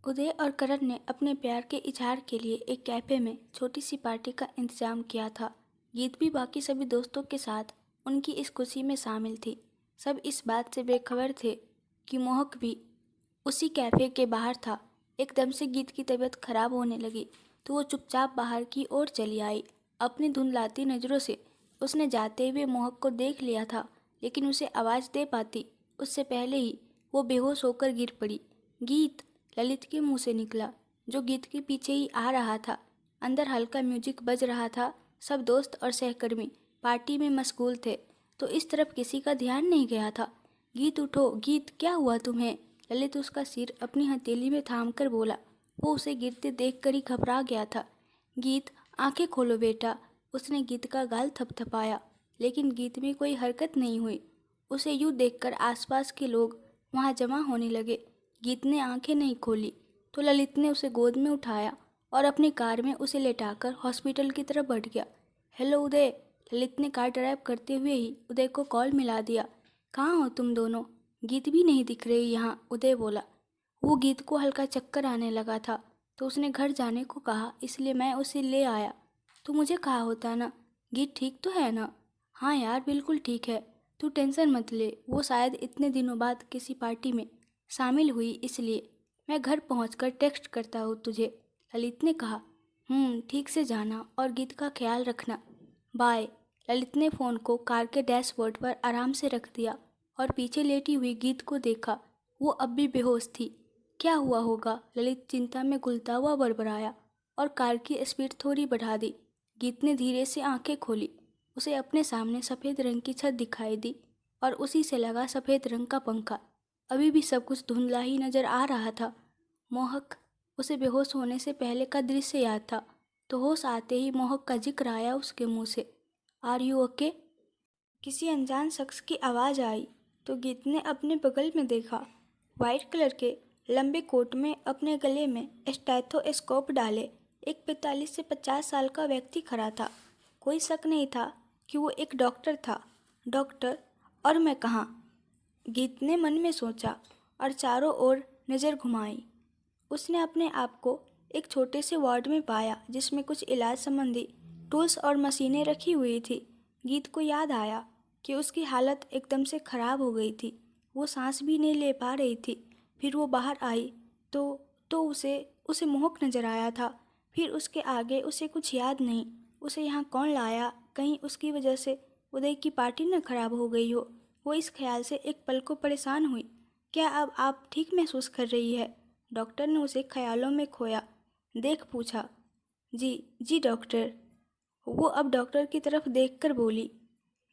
उदय और करण ने अपने प्यार के इजहार के लिए एक कैफे में छोटी सी पार्टी का इंतजाम किया था। गीत भी बाकी सभी दोस्तों के साथ उनकी इस खुशी में शामिल थी। सब इस बात से बेखबर थे कि मोहक भी उसी कैफे के बाहर था। एकदम से गीत की तबीयत खराब होने लगी तो वो चुपचाप बाहर की ओर चली आई। अपनी धुंधलाती नज़रों से उसने जाते हुए मोहक को देख लिया था, लेकिन उसे आवाज़ दे पाती उससे पहले ही वो बेहोश होकर गिर पड़ी। गीत ललित के मुंह से निकला, जो गीत के पीछे ही आ रहा था। अंदर हल्का म्यूजिक बज रहा था। सब दोस्त और सहकर्मी पार्टी में मशगूल थे, तो इस तरफ किसी का ध्यान नहीं गया था। गीत उठो, गीत क्या हुआ तुम्हें? ललित उसका सिर अपनी हथेली में थाम कर बोला। वो उसे गिरते देखकर ही घबरा गया था। गीत, आंखें खोलो बेटा। उसने गीत का गाल थपथपाया, लेकिन गीत में कोई हरकत नहीं हुई। उसे यूं देखकर आसपास के लोग वहां जमा होने लगे। गीत ने आंखें नहीं खोली तो ललित ने उसे गोद में उठाया और अपनी कार में उसे लेटाकर हॉस्पिटल की तरफ बढ़ गया। हेलो उदय, ललित ने कार ड्राइव करते हुए ही उदय को कॉल मिला दिया। कहाँ हो तुम दोनों? गीत भी नहीं दिख रही यहाँ, उदय बोला। वो गीत को हल्का चक्कर आने लगा था तो उसने घर जाने को कहा, इसलिए मैं उसे ले आया। तो मुझे कहा होता ना। गीत ठीक तो है ना? हाँ यार, बिल्कुल ठीक है। तू टेंशन मत ले, वो शायद इतने दिनों बाद किसी पार्टी में शामिल हुई, इसलिए मैं घर पहुंचकर टेक्स्ट करता हूँ तुझे, ललित ने कहा। ठीक से जाना और गीत का ख्याल रखना। बाय। ललित ने फ़ोन को कार के डैशबोर्ड पर आराम से रख दिया और पीछे लेटी हुई गीत को देखा। वो अब भी बेहोश थी। क्या हुआ होगा? ललित चिंता में घुलता हुआ बड़बड़ाया और कार की स्पीड थोड़ी बढ़ा दी। गीत ने धीरे से आंखें खोली। उसे अपने सामने सफ़ेद रंग की छत दिखाई दी और उसी से लगा सफ़ेद रंग का पंखा। अभी भी सब कुछ धुंधला ही नजर आ रहा था। मोहक, उसे बेहोश होने से पहले का दृश्य याद था, तो होश आते ही मोहक का जिक्र आया उसके मुंह से। Are you okay? किसी अनजान शख्स की आवाज़ आई तो गीत ने अपने बगल में देखा। वाइट कलर के लंबे कोट में अपने गले में स्टेथोस्कोप डाले एक 45 से 50 साल का व्यक्ति खड़ा था। कोई शक नहीं था कि वो एक डॉक्टर था। डॉक्टर? और मैं कहाँ? गीत ने मन में सोचा और चारों ओर नज़र घुमाई। उसने अपने आप को एक छोटे से वार्ड में पाया जिसमें कुछ इलाज संबंधी टूल्स और मशीनें रखी हुई थी। गीत को याद आया कि उसकी हालत एकदम से ख़राब हो गई थी। वो सांस भी नहीं ले पा रही थी। फिर वो बाहर आई तो उसे उसे मोहक नज़र आया था। फिर उसके आगे उसे कुछ याद नहीं। उसे यहाँ कौन लाया? कहीं उसकी वजह से उदय की पार्टी न खराब हो गई हो। वो इस ख्याल से एक पल को परेशान हुई। क्या अब आप ठीक महसूस कर रही है? डॉक्टर ने उसे ख्यालों में खोया देख पूछा। जी डॉक्टर। वो अब डॉक्टर की तरफ देखकर बोली।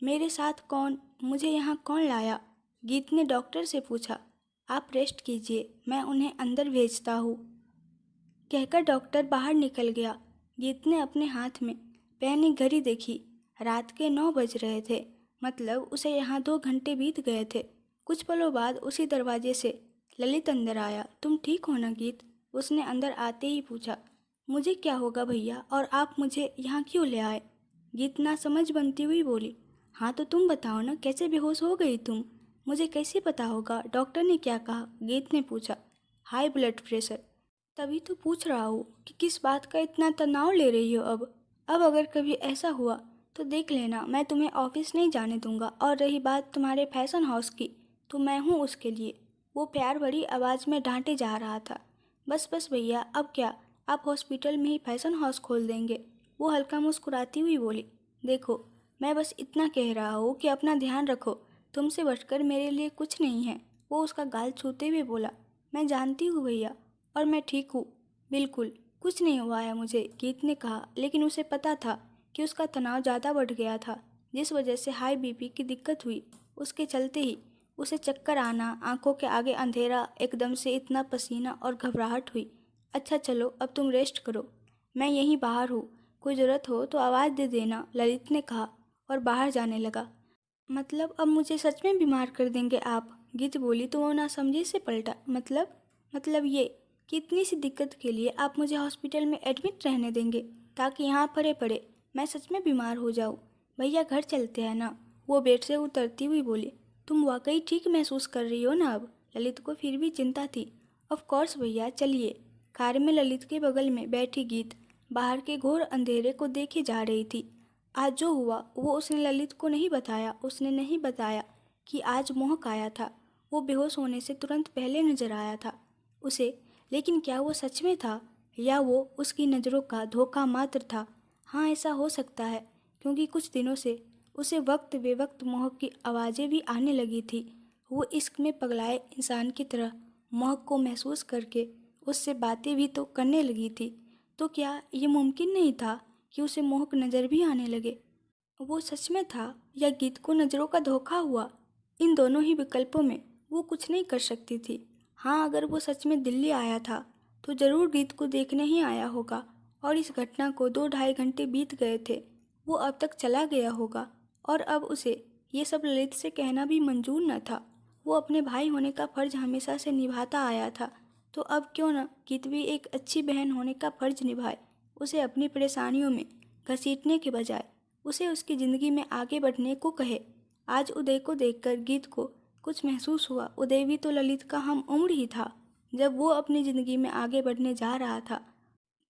मेरे साथ कौन? मुझे यहाँ कौन लाया? गीत ने डॉक्टर से पूछा। आप रेस्ट कीजिए, मैं उन्हें अंदर भेजता हूँ, कहकर डॉक्टर बाहर निकल गया। गीत ने अपने हाथ में पहनी घड़ी देखी। रात के 9 बज रहे थे, मतलब उसे यहाँ 2 घंटे बीत गए थे। कुछ पलों बाद उसी दरवाजे से ललित अंदर आया। तुम ठीक हो ना गीत? उसने अंदर आते ही पूछा। मुझे क्या होगा भैया, और आप मुझे यहाँ क्यों ले आए? गीत ना समझ बनती हुई बोली। हाँ तो तुम बताओ ना, कैसे बेहोश हो गई तुम? मुझे कैसे पता होगा? डॉक्टर ने क्या कहा? गीत ने पूछा। High blood pressure. तभी तो पूछ रहा हूँ कि किस बात का इतना तनाव ले रही हो अब अगर कभी ऐसा हुआ तो देख लेना, मैं तुम्हें ऑफिस नहीं जाने दूंगा। और रही बात तुम्हारे फैशन हाउस की, तो मैं हूँ उसके लिए। वो प्यार भरी आवाज़ में डांटे जा रहा था। बस बस भैया, अब क्या आप हॉस्पिटल में ही फैशन हाउस खोल देंगे? वो हल्का मुस्कुराती हुई बोली। देखो, मैं बस इतना कह रहा हूँ कि अपना ध्यान रखो, तुमसे बढ़कर मेरे लिए कुछ नहीं है। वो उसका गाल छूते हुए बोला। मैं जानती हूँ भैया, और मैं ठीक हूँ, बिल्कुल कुछ नहीं हुआ है मुझे, गीत ने कहा। लेकिन उसे पता था कि उसका तनाव ज़्यादा बढ़ गया था, जिस वजह से हाई बीपी की दिक्कत हुई। उसके चलते ही उसे चक्कर आना, आंखों के आगे अंधेरा, एकदम से इतना पसीना और घबराहट हुई। अच्छा चलो, अब तुम रेस्ट करो, मैं यहीं बाहर हूँ, कोई ज़रूरत हो तो आवाज़ दे देना, ललित ने कहा और बाहर जाने लगा। मतलब अब मुझे सच में बीमार कर देंगे आप? गीत बोली तो वो नासमझी से पलटा। मतलब ये कि इतनी सी दिक्कत के लिए आप मुझे हॉस्पिटल में एडमिट रहने देंगे ताकि यहाँ पड़े पड़े मैं सच में बीमार हो जाऊँ? भैया घर चलते हैं ना, वो बेड से उतरती हुई बोली। तुम वाकई ठीक महसूस कर रही हो ना अब? ललित को फिर भी चिंता थी ऑफ कोर्स भैया, चलिए। कार में ललित के बगल में बैठी गीत बाहर के घोर अंधेरे को देखे जा रही थी। आज जो हुआ वो उसने ललित को नहीं बताया। उसने नहीं बताया कि आज मोहक आया था। वो बेहोश होने से तुरंत पहले नजर आया था उसे। लेकिन क्या वो सच में था या वो उसकी नज़रों का धोखा मात्र था? हाँ, ऐसा हो सकता है, क्योंकि कुछ दिनों से उसे वक्त बेवक्त मोहक की आवाज़ें भी आने लगी थी। वो इश्क में पगलाए इंसान की तरह मोहक को महसूस करके उससे बातें भी तो करने लगी थी। तो क्या ये मुमकिन नहीं था कि उसे मोहक नज़र भी आने लगे? वो सच में था या गीत को नज़रों का धोखा हुआ? इन दोनों ही विकल्पों में वो कुछ नहीं कर सकती थी। हाँ, अगर वो सच में दिल्ली आया था तो ज़रूर गीत को देखने ही आया होगा, और इस घटना को 2 ढाई घंटे बीत गए थे। वो अब तक चला गया होगा और अब उसे ये सब ललित से कहना भी मंजूर न था। वो अपने भाई होने का फ़र्ज हमेशा से निभाता आया था, तो अब क्यों न गीत भी एक अच्छी बहन होने का फ़र्ज निभाए। उसे अपनी परेशानियों में घसीटने के बजाय उसे उसकी ज़िंदगी में आगे बढ़ने को कहे। आज उदय को देखकर गीत को कुछ महसूस हुआ। उदय भी तो ललित का हम उम्र ही था जब वो अपनी ज़िंदगी में आगे बढ़ने जा रहा था,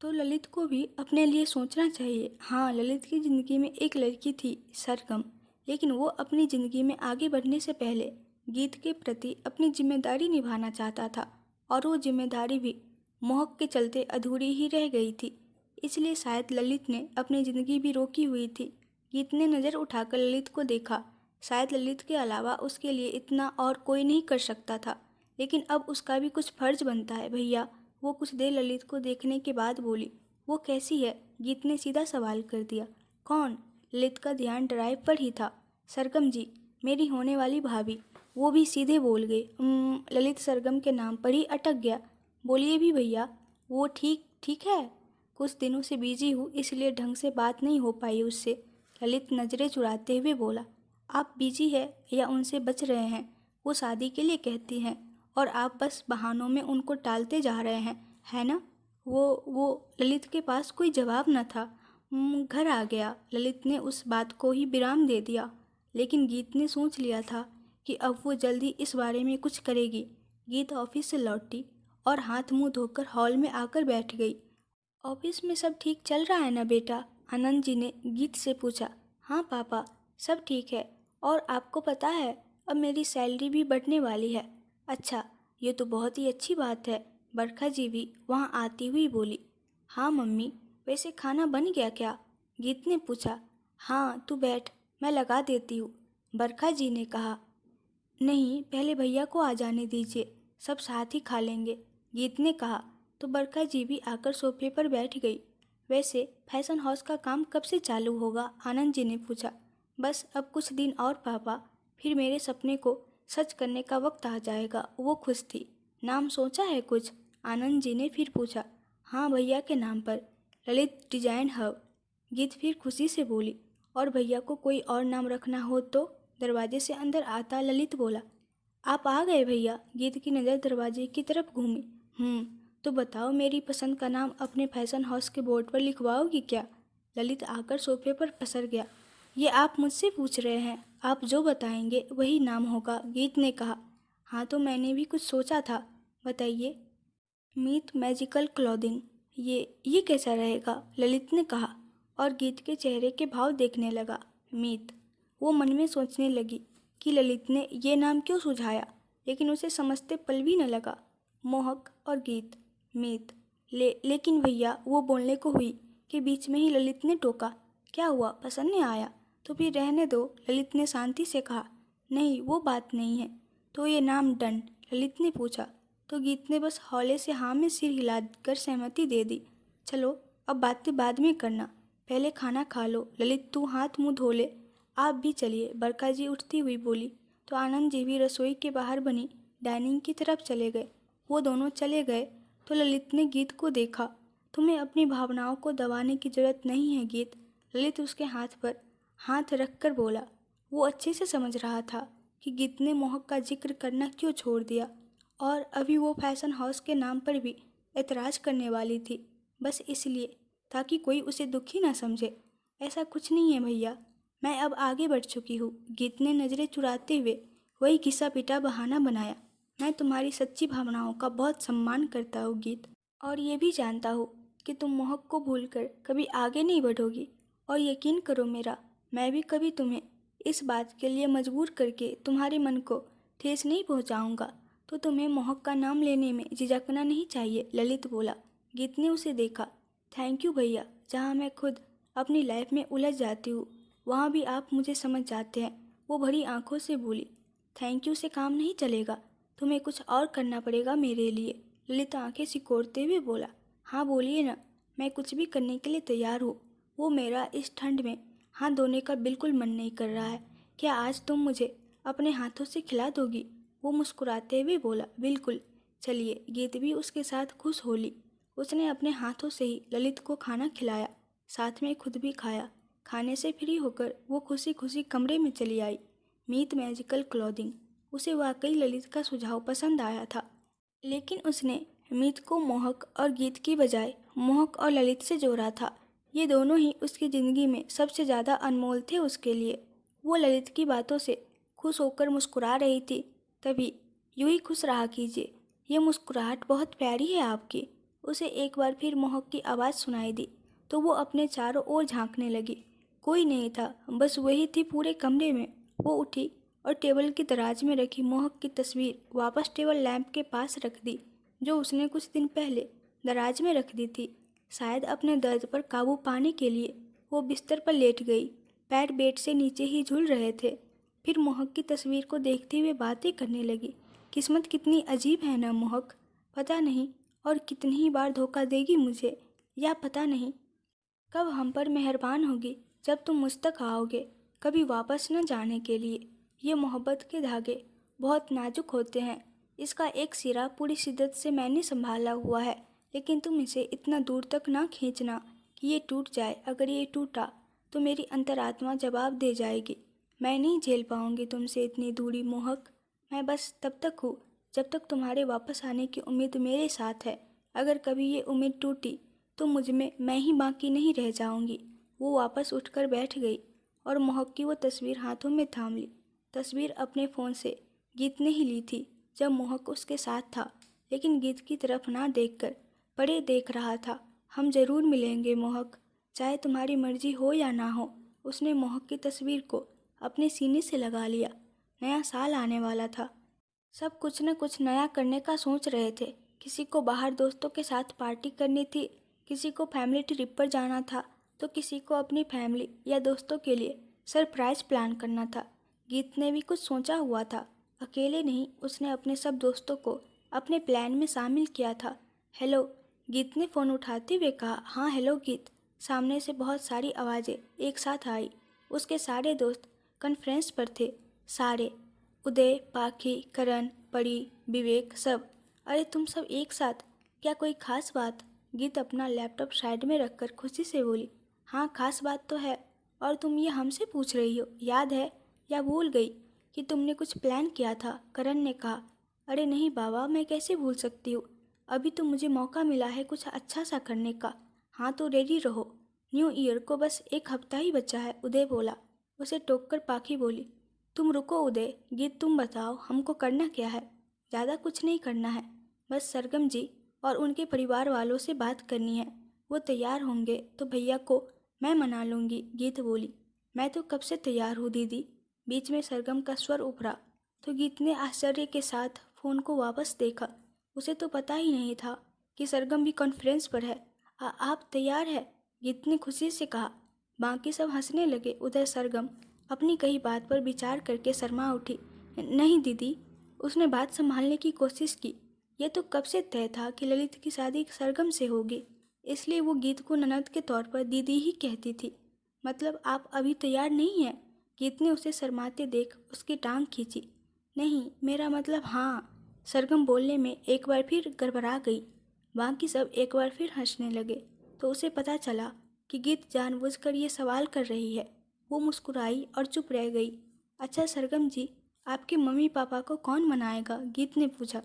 तो ललित को भी अपने लिए सोचना चाहिए। हाँ, ललित की ज़िंदगी में एक लड़की थी, सरगम, लेकिन वो अपनी ज़िंदगी में आगे बढ़ने से पहले गीत के प्रति अपनी जिम्मेदारी निभाना चाहता था, और वो जिम्मेदारी भी मोहक के चलते अधूरी ही रह गई थी। इसलिए शायद ललित ने अपनी ज़िंदगी भी रोकी हुई थी। गीत ने नज़र उठाकर ललित को देखा। शायद ललित के अलावा उसके लिए इतना और कोई नहीं कर सकता था, लेकिन अब उसका भी कुछ फर्ज बनता है भैया। वो कुछ देर ललित को देखने के बाद बोली। वो कैसी है? गीत ने सीधा सवाल कर दिया। कौन? ललित का ध्यान ड्राइव पर ही था। सरगम जी, मेरी होने वाली भाभी। वो भी सीधे बोल गई। ललित सरगम के नाम पर ही अटक गया। बोलिए भी भैया। वो ठीक ठीक है। कुछ दिनों से बिजी हूँ, इसलिए ढंग से बात नहीं हो पाई उससे। ललित नज़रें चुराते हुए बोला। आप बिजी है या उनसे बच रहे हैं? वो शादी के लिए कहती हैं और आप बस बहानों में उनको टालते जा रहे हैं, है ना? वो ललित के पास कोई जवाब न था। घर आ गया। ललित ने उस बात को ही विराम दे दिया, लेकिन गीत ने सोच लिया था कि अब वो जल्दी इस बारे में कुछ करेगी। गीत ऑफिस से लौटी और हाथ मुंह धोकर हॉल में आकर बैठ गई। ऑफिस में सब ठीक चल रहा है ना बेटा? आनंद जी ने गीत से पूछा। हाँ पापा, सब ठीक है। और आपको पता है, अब मेरी सैलरी भी बढ़ने वाली है। अच्छा, ये तो बहुत ही अच्छी बात है। बरखा जी भी वहाँ आती हुई बोली। हाँ मम्मी, वैसे खाना बन गया क्या? गीत ने पूछा। हाँ, तू बैठ, मैं लगा देती हूँ, बरखा जी ने कहा। नहीं, पहले भैया को आ जाने दीजिए, सब साथ ही खा लेंगे, गीत ने कहा। तो बरखा जी भी आकर सोफे पर बैठ गई। वैसे फैशन हाउस का काम कब से चालू होगा? आनंद जी ने पूछा। बस अब कुछ दिन और पापा, फिर मेरे सपने को सच करने का वक्त आ जाएगा। वो खुश थी। नाम सोचा है कुछ? आनंद जी ने फिर पूछा। हाँ, भैया के नाम पर, ललित डिजाइन हब, गीत फिर खुशी से बोली। और भैया को कोई और नाम रखना हो तो? दरवाजे से अंदर आता ललित बोला। आप आ गए भैया? गीत की नज़र दरवाजे की तरफ घूमी। तो बताओ, मेरी पसंद का नाम अपने फैशन हाउस के बोर्ड पर लिखवाओगी क्या? ललित आकर सोफे पर पसर गया। ये आप मुझसे पूछ रहे हैं? आप जो बताएंगे वही नाम होगा, गीत ने कहा। हाँ, तो मैंने भी कुछ सोचा था, बताइए। मीत मैजिकल क्लॉथिंग। ये कैसा रहेगा? ललित ने कहा, और गीत के चेहरे के भाव देखने लगा। मीत। वो मन में सोचने लगी कि ललित ने ये नाम क्यों सुझाया, लेकिन उसे समझते पल भी न लगा। मोहक और गीत, मीत। लेकिन भैया, वो बोलने को हुई कि बीच में ही ललित ने टोका। क्या हुआ, पसंद नहीं आया? तो फिर रहने दो, ललित ने शांति से कहा। नहीं, वो बात नहीं है। तो ये नाम डन? ललित ने पूछा। तो गीत ने बस हौले से हाँ में सिर हिलाकर सहमति दे दी। चलो, अब बातें बाद में करना, पहले खाना खा लो। ललित, तू हाथ मुंह धो ले। आप भी चलिए, बरखा जी उठती हुई बोली। तो आनंद जी भी रसोई के बाहर बनी डाइनिंग की तरफ चले गए। वो दोनों चले गए तो ललित ने गीत को देखा। तुम्हें अपनी भावनाओं को दबाने की जरूरत नहीं है गीत, ललित उसके हाथ पर हाथ रखकर बोला। वो अच्छे से समझ रहा था कि गीत ने मोहक का जिक्र करना क्यों छोड़ दिया, और अभी वो फैशन हाउस के नाम पर भी एतराज़ करने वाली थी, बस इसलिए ताकि कोई उसे दुखी ना समझे। ऐसा कुछ नहीं है भैया, मैं अब आगे बढ़ चुकी हूँ, गीत ने नज़रें चुराते हुए वही घिसा पिटा बहाना बनाया। मैं तुम्हारी सच्ची भावनाओं का बहुत सम्मान करता हूँ गीत, और ये भी जानता हूँ कि तुम मोहक को भूलकर कभी आगे नहीं बढ़ोगी। और यकीन करो मेरा, मैं भी कभी तुम्हें इस बात के लिए मजबूर करके तुम्हारे मन को ठेस नहीं पहुँचाऊँगा। तो तुम्हें मोहक का नाम लेने में झिझकना नहीं चाहिए, ललित बोला। गीत ने उसे देखा। थैंक यू भैया, जहाँ मैं खुद अपनी लाइफ में उलझ जाती हूँ वहाँ भी आप मुझे समझ जाते हैं, वो भरी आंखों से बोली। थैंक यू से काम नहीं चलेगा, तुम्हें कुछ और करना पड़ेगा मेरे लिए, ललित आंखें सिकोड़ते हुए बोला। हाँ बोलिए ना, मैं कुछ भी करने के लिए तैयार हूँ। वो मेरा इस ठंड में हाथ धोने का बिल्कुल मन नहीं कर रहा है, क्या आज तुम मुझे अपने हाथों से खिला दोगी? वो मुस्कुराते हुए बोला। बिल्कुल, चलिए। गीत भी उसके साथ खुश हो ली। उसने अपने हाथों से ही ललित को खाना खिलाया, साथ में खुद भी खाया। खाने से फ्री होकर वो खुशी खुशी कमरे में चली आई। मीत मैजिकल क्लॉथिंग, उसे वाकई ललित का सुझाव पसंद आया था, लेकिन उसने मीत को मोहक और गीत की बजाय मोहक और ललित से जोड़ा था। ये दोनों ही उसकी ज़िंदगी में सबसे ज़्यादा अनमोल थे उसके लिए। वो ललित की बातों से खुश होकर मुस्कुरा रही थी। तभी यूं ही खुश रहा कीजिए, ये मुस्कुराहट बहुत प्यारी है आपकी। उसे एक बार फिर मोहक की आवाज़ सुनाई दी तो वो अपने चारों ओर झांकने लगी। कोई नहीं था, बस वही थी पूरे कमरे में। वो उठी और टेबल की दराज में रखी मोहक की तस्वीर वापस टेबल लैंप के पास रख दी, जो उसने कुछ दिन पहले दराज में रख दी थी। शायद अपने दर्द पर काबू पाने के लिए वो बिस्तर पर लेट गई। पैर बेड से नीचे ही झूल रहे थे। फिर मोहक की तस्वीर को देखते हुए बातें करने लगी। किस्मत कितनी अजीब है ना मोहक, पता नहीं और कितनी ही बार धोखा देगी मुझे, या पता नहीं कब हम पर मेहरबान होगी जब तुम मुझ तक आओगे, कभी वापस न जाने के लिए। ये मोहब्बत के धागे बहुत नाजुक होते हैं। इसका एक सिरा पूरी शिद्दत से मैंने संभाला हुआ है, लेकिन तुम इसे इतना दूर तक ना खींचना कि ये टूट जाए। अगर ये टूटा तो मेरी अंतरात्मा जवाब दे जाएगी। मैं नहीं झेल पाऊंगी तुमसे इतनी दूरी मोहक। मैं बस तब तक हूँ जब तक तुम्हारे वापस आने की उम्मीद मेरे साथ है। अगर कभी ये उम्मीद टूटी तो मुझ में मैं ही बाकी नहीं रह जाऊंगी। वो वापस उठकर बैठ गई और मोहक की वो तस्वीर हाथों में थाम ली। तस्वीर अपने फ़ोन से गीत ने ही ली थी जब मोहक उसके साथ था, लेकिन गीत की तरफ ना देखकर परे देख रहा था। हम ज़रूर मिलेंगे मोहक, चाहे तुम्हारी मर्जी हो या ना हो। उसने मोहक की तस्वीर को अपने सीने से लगा लिया। नया साल आने वाला था। सब कुछ न कुछ नया करने का सोच रहे थे। किसी को बाहर दोस्तों के साथ पार्टी करनी थी, किसी को फैमिली ट्रिप पर जाना था, तो किसी को अपनी फैमिली या दोस्तों के लिए सरप्राइज प्लान करना था। गीत ने भी कुछ सोचा हुआ था। अकेले नहीं, उसने अपने सब दोस्तों को अपने प्लान में शामिल किया था। हेलो, गीत ने फ़ोन उठाते हुए कहा। हाँ हेलो गीत। सामने से बहुत सारी आवाज़ें एक साथ आई। उसके सारे दोस्त कॉन्फ्रेंस पर थे। सारे, उदय, पाखी, करण, परी, विवेक, सब। अरे तुम सब एक साथ, क्या कोई खास बात? गीत अपना लैपटॉप साइड में रखकर खुशी से बोली। हाँ खास बात तो है, और तुम ये हमसे पूछ रही हो? याद है या भूल गई कि तुमने कुछ प्लान किया था? करण ने कहा। अरे नहीं बाबा, मैं कैसे भूल सकती हूँ, अभी तो मुझे मौका मिला है कुछ अच्छा सा करने का। हाँ तो रेडी रहो, न्यू ईयर को बस एक हफ्ता ही बचा है, उदय बोला। उसे टोककर पाखी बोली। तुम रुको उदय, गीत तुम बताओ हमको करना क्या है? ज़्यादा कुछ नहीं करना है, बस सरगम जी और उनके परिवार वालों से बात करनी है। वो तैयार होंगे तो भैया को मैं मना लूँगी, गीत बोली। मैं तो कब से तैयार हूँ दीदी, बीच में सरगम का स्वर उभरा। तो गीत ने आश्चर्य के साथ फ़ोन को वापस देखा। उसे तो पता ही नहीं था कि सरगम भी कॉन्फ्रेंस पर है। आप तैयार है? गीत ने खुशी से कहा। बाकी सब हंसने लगे। उधर सरगम अपनी कही बात पर विचार करके शर्मा उठी। नहीं दीदी, उसने बात संभालने की कोशिश की। यह तो कब से तय था कि ललित की शादी सरगम से होगी, इसलिए वो गीत को ननद के तौर पर दीदी ही कहती थी। मतलब आप अभी तैयार नहीं हैं? गीत ने उसे शर्माते देख उसकी टांग खींची। नहीं, मेरा मतलब हाँ। सरगम बोलने में एक बार फिर गड़बड़ा गई। बाकी सब एक बार फिर हंसने लगे तो उसे पता चला कि गीत जानबूझकर ये सवाल कर रही है। वो मुस्कुराई और चुप रह गई। अच्छा सरगम जी, आपके मम्मी पापा को कौन मनाएगा? गीत ने पूछा।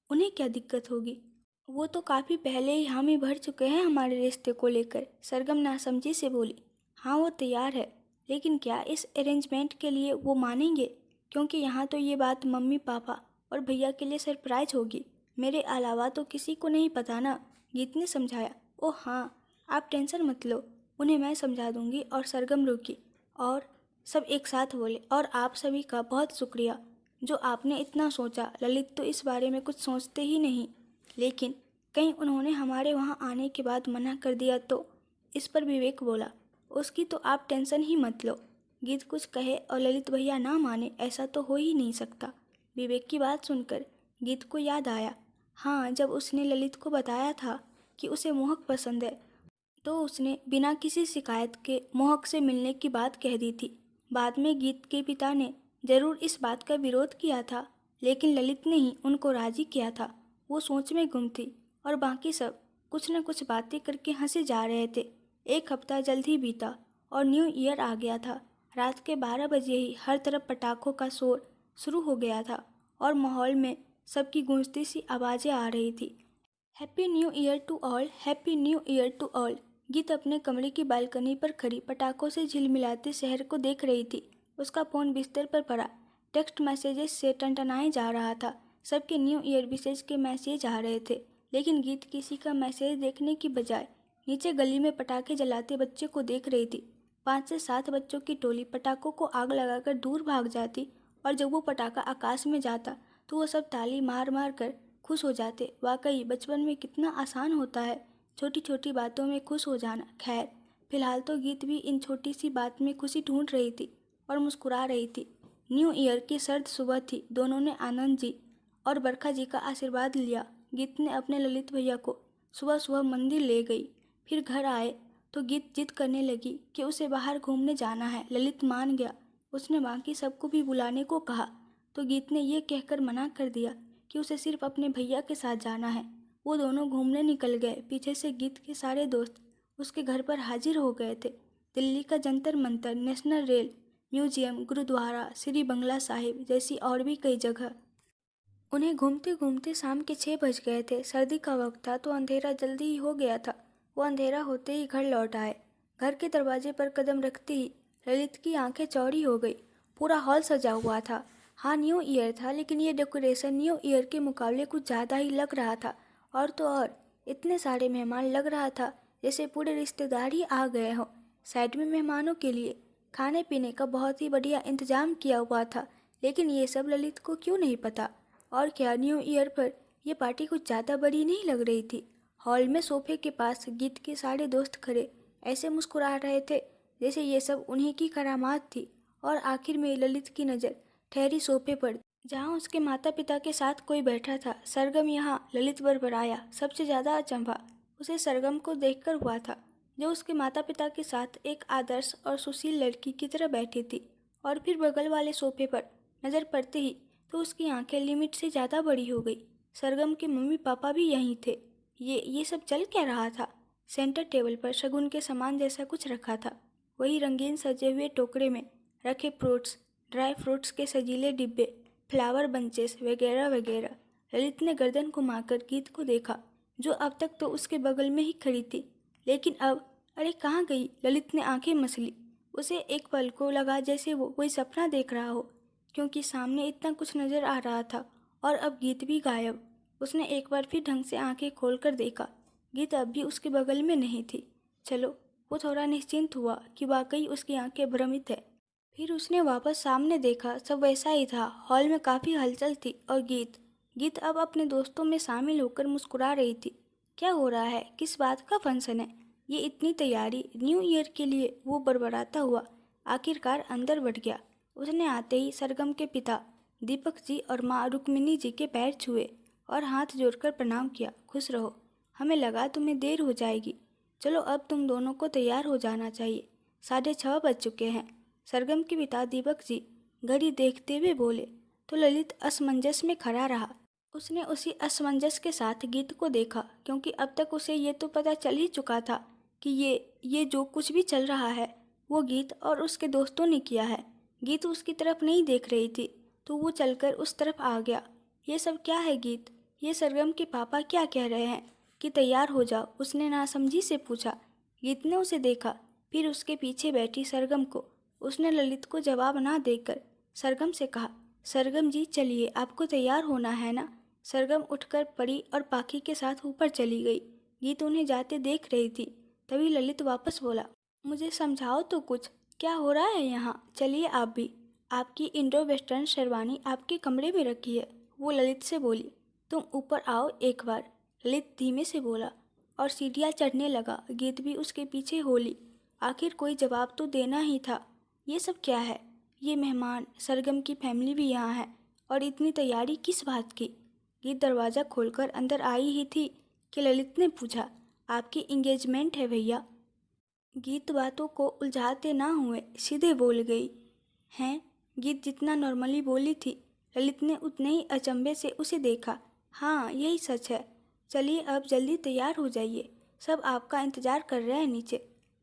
उन्हें क्या दिक्कत होगी, वो तो काफ़ी पहले ही हामी भर चुके हैं हमारे रिश्ते को लेकर, सरगम नासमझी से बोली। हाँ वो तैयार है, लेकिन क्या इस अरेंजमेंट के लिए वो मानेंगे? क्योंकि यहाँ तो ये बात मम्मी पापा और भैया के लिए सरप्राइज होगी। मेरे अलावा तो किसी को नहीं पता ना, गीत ने समझाया। ओह हाँ, आप टेंशन मत लो, उन्हें मैं समझा दूंगी। और सरगम रुकी और सब एक साथ बोले, और आप सभी का बहुत शुक्रिया जो आपने इतना सोचा। ललित तो इस बारे में कुछ सोचते ही नहीं, लेकिन कहीं उन्होंने हमारे वहाँ आने के बाद मना कर दिया तो। इस पर विवेक बोला, उसकी तो आप टेंशन ही मत लो। गीत कुछ कहे और ललित भैया ना माने, ऐसा तो हो ही नहीं सकता। विवेक की बात सुनकर गीत को याद आया, हाँ, जब उसने ललित को बताया था कि उसे मोहक पसंद है तो उसने बिना किसी शिकायत के मोहक से मिलने की बात कह दी थी। बाद में गीत के पिता ने जरूर इस बात का विरोध किया था, लेकिन ललित ने ही उनको राजी किया था। वो सोच में गुम थी और बाकी सब कुछ न कुछ बातें करके हंसे जा रहे थे। एक हफ्ता जल्द ही बीता और न्यू ईयर आ गया था। रात के 12 बजे ही हर तरफ पटाखों का शोर शुरू हो गया था और माहौल में सबकी गूंजती सी आवाज़ें आ रही थी। Happy new year to all, happy new year to all. Geet अपने कमरे की बालकनी पर खड़ी पटाखों से झिलमिलाते शहर को देख रही थी। उसका फ़ोन बिस्तर पर पड़ा टेक्स्ट मैसेजेस से टनटनाए जा रहा था। सबके न्यू ईयर विशेष के मैसेज आ रहे थे, लेकिन गीत किसी का मैसेज देखने की बजाय नीचे गली में पटाखे जलाते बच्चे को देख रही थी। 5 से 7 बच्चों की टोली पटाखों को आग लगाकर दूर भाग जाती और जब वो पटाखा आकाश में जाता तो वो सब ताली मार मार कर खुश हो जाते। वाकई बचपन में कितना आसान होता है छोटी छोटी बातों में खुश हो जाना। खैर, फिलहाल तो गीत भी इन छोटी सी बात में खुशी ढूंढ रही थी और मुस्कुरा रही थी। न्यू ईयर की सर्द सुबह थी। दोनों ने आनंद जी और बरखा जी का आशीर्वाद लिया। गीत ने अपने ललित भैया को सुबह सुबह मंदिर ले गई। फिर घर आए तो गीत जिद करने लगी कि उसे बाहर घूमने जाना है। ललित मान गया। उसने बाकी सबको भी बुलाने को कहा तो गीत ने ये कहकर मना कर दिया कि उसे सिर्फ अपने भैया के साथ जाना है। वो दोनों घूमने निकल गए। पीछे से गीत के सारे दोस्त उसके घर पर हाजिर हो गए थे। दिल्ली का Jantar Mantar, national rail museum, gurdwara, Shri Bangla Sahib जैसी और भी कई जगह। उन्हें घूमते घूमते शाम के 6 बज गए थे। सर्दी का वक्त था तो अंधेरा जल्दी ही हो गया था। वो अंधेरा होते ही घर लौट आए। घर के दरवाजे पर कदम रखते ही ललित की आंखें चौड़ी हो गई। पूरा हॉल सजा हुआ था। हाँ, न्यू ईयर था, लेकिन ये डेकोरेशन न्यू ईयर के मुकाबले कुछ ज़्यादा ही लग रहा था। और तो और इतने सारे मेहमान, लग रहा था जैसे पूरे रिश्तेदार ही आ गए हों। साइड में मेहमानों के लिए खाने पीने का बहुत ही बढ़िया इंतजाम किया हुआ था, लेकिन ये सब ललित को क्यों नहीं पता। और क्या, न्यू ईयर पर यह पार्टी कुछ ज़्यादा बड़ी नहीं लग रही थी। हॉल में सोफे के पास गीत के सारे दोस्त खड़े ऐसे मुस्कुरा रहे थे जैसे ये सब उन्हीं की करामात थी। और आखिर में ललित की नज़र ठहरी सोफे पर, जहाँ उसके माता पिता के साथ कोई बैठा था। सरगम यहाँ ललित बड़बड़ाया। सबसे ज़्यादा अचंभा उसे सरगम को देखकर हुआ था, जो उसके माता पिता के साथ एक आदर्श और सुशील लड़की की तरह बैठी थी। और फिर बगल वाले सोफे पर नज़र पड़ते ही तो उसकी आंखें लिमिट से ज़्यादा बड़ी हो गई। सरगम के मम्मी पापा भी यहीं थे। ये सब चल क्या रहा था? सेंटर टेबल पर शगुन के सामान जैसा कुछ रखा था। वही रंगीन सजे हुए टोकरे में रखे फ्रूट्स, ड्राई फ्रूट्स के सजीले डिब्बे, फ्लावर बंचेस वगैरह वगैरह। ललित ने गर्दन घुमाकर गीत को देखा, जो अब तक तो उसके बगल में ही खड़ी थी, लेकिन अब अरे कहाँ गई? ललित ने आंखें मसली। उसे एक पल को लगा जैसे वो कोई सपना देख रहा हो, क्योंकि सामने इतना कुछ नजर आ रहा था और अब गीत भी गायब। उसने एक बार फिर ढंग से आंखें खोलकर देखा। गीत अब भी उसके बगल में नहीं थी। चलो, वो थोड़ा निश्चिंत हुआ कि वाकई उसकी आंखें भ्रमित है। फिर उसने वापस सामने देखा। सब वैसा ही था। हॉल में काफ़ी हलचल थी और गीत अब अपने दोस्तों में शामिल होकर मुस्कुरा रही थी। क्या हो रहा है? किस बात का फंक्शन है? ये इतनी तैयारी न्यू ईयर के लिए? वो बड़बड़ाता हुआ आखिरकार अंदर बढ़ गया। उसने आते ही सरगम के पिता दीपक जी और माँ रुक्मिणी जी के पैर छुए और हाथ जोड़कर प्रणाम किया। खुश रहो, हमें लगा तुम्हें देर हो जाएगी। चलो, अब तुम दोनों को तैयार हो जाना चाहिए। 6:30 बज चुके हैं। सरगम के पिता दीपक जी घड़ी देखते हुए बोले तो ललित असमंजस में खड़ा रहा। उसने उसी असमंजस के साथ गीत को देखा, क्योंकि अब तक उसे ये तो पता चल ही चुका था कि ये जो कुछ भी चल रहा है वो गीत और उसके दोस्तों ने किया है। गीत उसकी तरफ नहीं देख रही थी तो वो चलकर उस तरफ आ गया। ये सब क्या है गीत? ये सरगम के पापा क्या कह रहे हैं कि तैयार हो जाओ? उसने नासमझी से पूछा। गीत ने उसे देखा, फिर उसके पीछे बैठी सरगम को। उसने ललित को जवाब ना देकर सरगम से कहा, सरगम जी चलिए, आपको तैयार होना है ना। सरगम उठकर पड़ी और पाखी के साथ ऊपर चली गई। गीत उन्हें जाते देख रही थी। तभी ललित वापस बोला, मुझे समझाओ तो कुछ, क्या हो रहा है यहाँ? चलिए आप भी, आपकी इंडो वेस्टर्न शेरवानी आपके कमरे में रखी है। वो ललित से बोली, तुम ऊपर आओ एक बार। ललित धीमे से बोला और सीढ़ियाँ चढ़ने लगा। गीत भी उसके पीछे हो ली। आखिर कोई जवाब तो देना ही था। ये सब क्या है? ये मेहमान, सरगम की फैमिली भी यहाँ है, और इतनी तैयारी किस बात की? गीत दरवाज़ा खोलकर अंदर आई ही थी कि ललित ने पूछा, आपकी इंगेजमेंट है भैया? गीत बातों को उलझाते ना हुए सीधे बोल गई। हैं? गीत जितना नॉर्मली बोली थी, ललित ने उतने ही अचंभे से उसे देखा। हाँ, यही सच है। चलिए अब जल्दी तैयार हो जाइए, सब आपका इंतज़ार कर रहे हैं नीचे,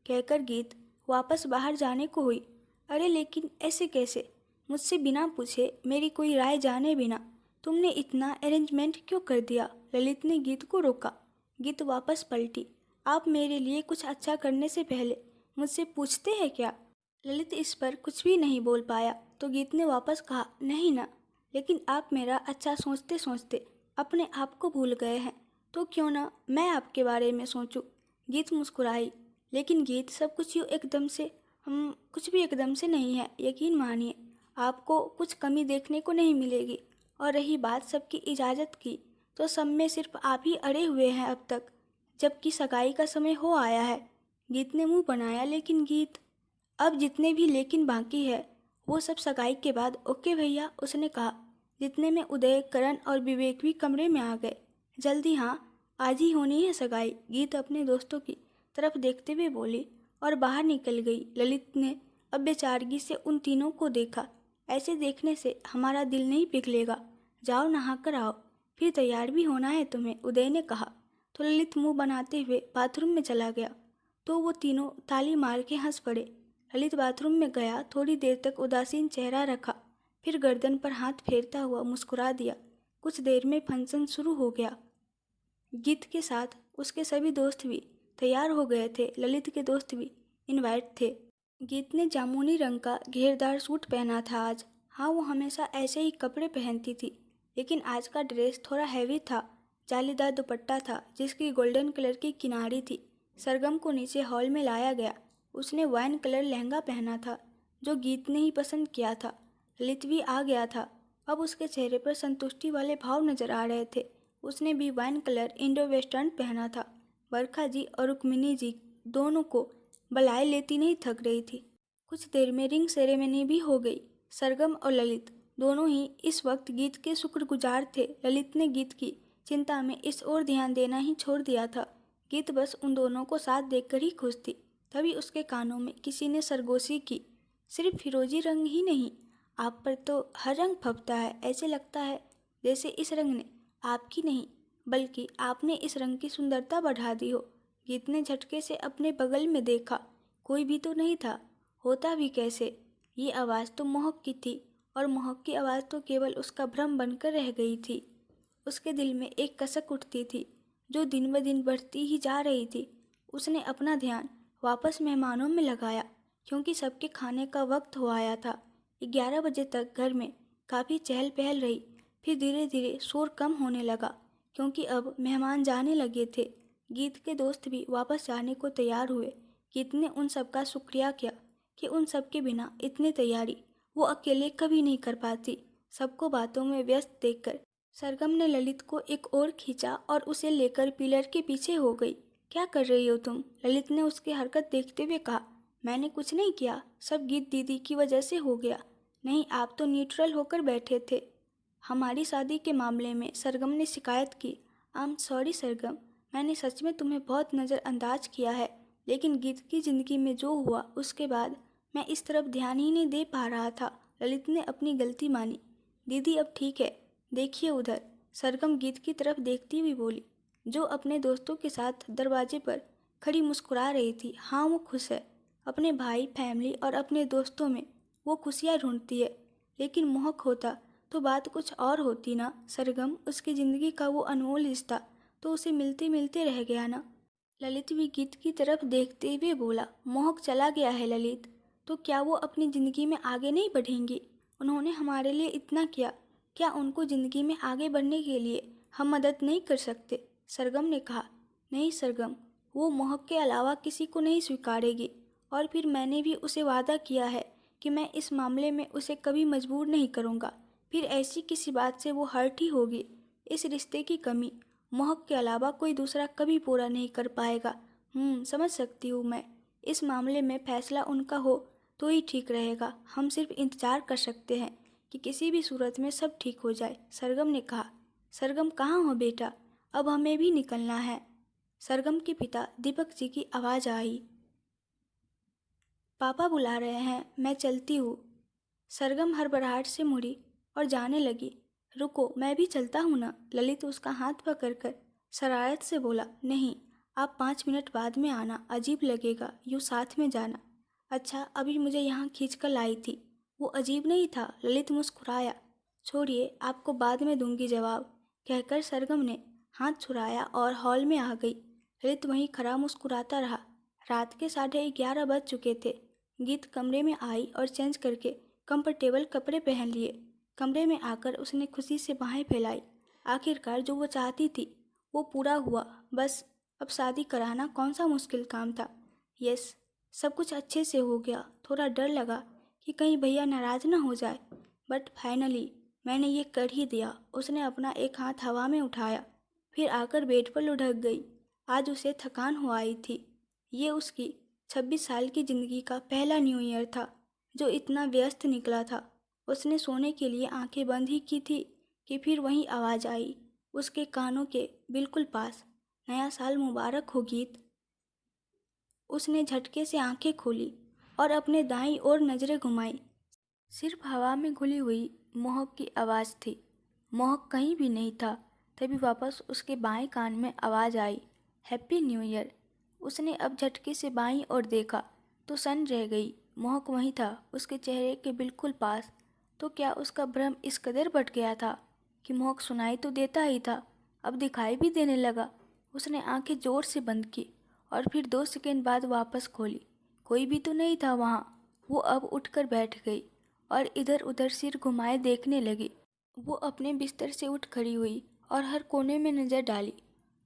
कहकर गीत वापस बाहर जाने को हुई। अरे लेकिन ऐसे कैसे? मुझसे बिना पूछे, मेरी कोई राय जाने बिना तुमने इतना अरेंजमेंट क्यों कर दिया? ललित ने गीत को रोका। गीत वापस पलटी। आप मेरे लिए कुछ अच्छा करने से पहले मुझसे पूछते हैं क्या? ललित इस पर कुछ भी नहीं बोल पाया तो गीत ने वापस कहा, नहीं ना, लेकिन आप मेरा अच्छा सोचते सोचते अपने आप को भूल गए हैं, तो क्यों ना मैं आपके बारे में सोचूं। गीत मुस्कुराई। लेकिन गीत, सब कुछ यूँ एकदम से, हम कुछ भी एकदम से नहीं है, यकीन मानिए, आपको कुछ कमी देखने को नहीं मिलेगी। और रही बात सबकी इजाज़त की, तो सब में सिर्फ आप ही अड़े हुए हैं अब तक, जबकि सगाई का समय हो आया है। गीत ने मुंह बनाया, लेकिन गीत, अब जितने भी लेकिन बाकी है वो सब सगाई के बाद। ओके भैया, उसने कहा। जितने में उदय, करण और विवेक भी कमरे में आ गए। जल्दी, हाँ, आज ही होनी है सगाई, गीत अपने दोस्तों की तरफ देखते हुए बोली और बाहर निकल गई। ललित ने अब बेचारगी से उन तीनों को देखा। ऐसे देखने से हमारा दिल नहीं पिघलेगा, जाओ नहा कर आओ, फिर तैयार भी होना है तुम्हें, उदय ने कहा। तो ललित मुंह बनाते हुए बाथरूम में चला गया। तो वो तीनों ताली मार के हंस पड़े। ललित बाथरूम में गया, थोड़ी देर तक उदासीन चेहरा रखा, फिर गर्दन पर हाथ फेरता हुआ मुस्कुरा दिया। कुछ देर में फंक्शन शुरू हो गया। गीत के साथ उसके सभी दोस्त भी तैयार हो गए थे। ललित के दोस्त भी इनवाइट थे। गीत ने जामुनी रंग का घेरदार सूट पहना था आज। हाँ, वो हमेशा ऐसे ही कपड़े पहनती थी, लेकिन आज का ड्रेस थोड़ा हैवी था। जालीदार दुपट्टा था जिसकी गोल्डन कलर की किनारी थी। सरगम को नीचे हॉल में लाया गया। उसने वाइन कलर लहंगा पहना था जो गीत ने ही पसंद किया था। ललित भी आ गया था। अब उसके चेहरे पर संतुष्टि वाले भाव नजर आ रहे थे। उसने भी वाइन कलर इंडो वेस्टर्न पहना था। बरखा जी और रुक्मिणी जी दोनों को बलाए लेती नहीं थक रही थी। कुछ देर में रिंग सेरेमनी भी हो गई। सरगम और ललित दोनों ही इस वक्त गीत के शुक्रगुजार थे। ललित ने गीत की चिंता में इस ओर ध्यान देना ही छोड़ दिया था। गीत बस उन दोनों को साथ देखकर ही खुश थी। तभी उसके कानों में किसी ने सरगोशी की, सिर्फ फिरोजी रंग ही नहीं, आप पर तो हर रंग फबता है। ऐसे लगता है जैसे इस रंग ने आपकी नहीं, बल्कि आपने इस रंग की सुंदरता बढ़ा दी हो। गीत ने झटके से अपने बगल में देखा। कोई भी तो नहीं था। होता भी कैसे? ये आवाज़ तो मोहक की थी, और मोहक की आवाज़ तो केवल उसका भ्रम बनकर रह गई थी। उसके दिल में एक कसक उठती थी जो दिन ब दिन बढ़ती ही जा रही थी। उसने अपना ध्यान वापस मेहमानों में लगाया, क्योंकि सबके खाने का वक्त हो आया था। 11 बजे तक घर में काफ़ी चहल पहल रही। फिर धीरे धीरे शोर कम होने लगा, क्योंकि अब मेहमान जाने लगे थे। गीत के दोस्त भी वापस जाने को तैयार हुए। गीत ने उन सबका शुक्रिया किया कि उन सब के बिना इतनी तैयारी वो अकेले कभी नहीं कर पाती। सबको बातों में व्यस्त देखकर सरगम ने ललित को एक ओर खींचा और उसे लेकर पिलर के पीछे हो गई। क्या कर रही हो तुम? ललित ने उसकी हरकत देखते हुए कहा। मैंने कुछ नहीं किया, सब गीत दीदी की वजह से हो गया। नहीं, आप तो न्यूट्रल होकर बैठे थे। हमारी शादी के मामले में सरगम ने शिकायत की। आई एम सॉरी सरगम, मैंने सच में तुम्हें बहुत नज़रअंदाज किया है, लेकिन गीत की ज़िंदगी में जो हुआ उसके बाद मैं इस तरफ ध्यान ही नहीं दे पा रहा था। ललित ने अपनी गलती मानी। दीदी अब ठीक है, देखिए उधर, सरगम गीत की तरफ देखती हुई बोली, जो अपने दोस्तों के साथ दरवाजे पर खड़ी मुस्कुरा रही थी। हाँ, वो खुश है। अपने भाई, फैमिली और अपने दोस्तों में वो खुशियाँ ढूंढती है। लेकिन मोहक होता तो बात कुछ और होती ना। सरगम, उसकी ज़िंदगी का वो अनमोल रिश्ता तो उसे मिलते मिलते रह गया ना। ललित भी गीत की तरफ देखते हुए बोला, मोहक चला गया है ललित, तो क्या वो अपनी ज़िंदगी में आगे नहीं बढ़ेंगी? उन्होंने हमारे लिए इतना किया, क्या उनको ज़िंदगी में आगे बढ़ने के लिए हम मदद नहीं कर सकते? सरगम ने कहा। नहीं सरगम, वो महक के अलावा किसी को नहीं स्वीकारेगी। और फिर मैंने भी उसे वादा किया है कि मैं इस मामले में उसे कभी मजबूर नहीं करूँगा। फिर ऐसी किसी बात से वो हर्ट ही होगी। इस रिश्ते की कमी महक के अलावा कोई दूसरा कभी पूरा नहीं कर पाएगा। समझ सकती हूँ मैं। इस मामले में फैसला उनका हो तो ही ठीक रहेगा। हम सिर्फ इंतज़ार कर सकते हैं कि किसी भी सूरत में सब ठीक हो जाए, सरगम ने कहा। सरगम, कहाँ हो बेटा? अब हमें भी निकलना है। सरगम के पिता दीपक जी की आवाज़ आई। पापा बुला रहे हैं, मैं चलती हूँ। सरगम हड़बड़ाहट से मुड़ी और जाने लगी। रुको, मैं भी चलता हूँ ना। ललित उसका हाथ पकड़कर शरारत से बोला। नहीं, आप 5 मिनट बाद में आना, अजीब लगेगा यूँ साथ में जाना। अच्छा, अभी मुझे यहाँ खींच कर लाई थी। वो अजीब नहीं था, ललित मुस्कुराया। छोड़िए, आपको बाद में दूंगी जवाब, कहकर सरगम ने हाथ छुड़ाया और हॉल में आ गई। ललित वहीं खड़ा मुस्कुराता रहा। रात के 11:30 बज चुके थे। गीत कमरे में आई और चेंज करके कंफर्टेबल कपड़े पहन लिए। कमरे में आकर उसने खुशी से बाहें फैलाई। आखिरकार जो वो चाहती थी वो पूरा हुआ। बस अब शादी कराना कौन सा मुश्किल काम था। यस, सब कुछ अच्छे से हो गया। थोड़ा डर लगा कि कहीं भैया नाराज़ ना हो जाए, बट फाइनली मैंने ये कर ही दिया। उसने अपना एक हाथ हवा में उठाया, फिर आकर बेड पर लुढ़क गई। आज उसे थकान हो आई थी। ये उसकी 26 साल की ज़िंदगी का पहला न्यू ईयर था जो इतना व्यस्त निकला था। उसने सोने के लिए आंखें बंद ही की थी कि फिर वही आवाज़ आई उसके कानों के बिल्कुल पास। नया साल मुबारक हो गीत। उसने झटके से आंखें खोली और अपने दाईं ओर नज़रें घुमाई। सिर्फ हवा में घुली हुई महक की आवाज़ थी। महक कहीं भी नहीं था। तभी वापस उसके बाएं कान में आवाज़ आई, हैप्पी न्यू ईयर। उसने अब झटके से बाईं ओर देखा तो सन रह गई। महक वहीं था, उसके चेहरे के बिल्कुल पास। तो क्या उसका भ्रम इस कदर बढ़ गया था कि महक सुनाई तो देता ही था, अब दिखाई भी देने लगा। उसने आंखें जोर से बंद की और फिर 2 सेकंड बाद वापस खोली। कोई भी तो नहीं था वहाँ। वो अब उठकर बैठ गई और इधर उधर सिर घुमाए देखने लगी। वो अपने बिस्तर से उठ खड़ी हुई और हर कोने में नज़र डाली।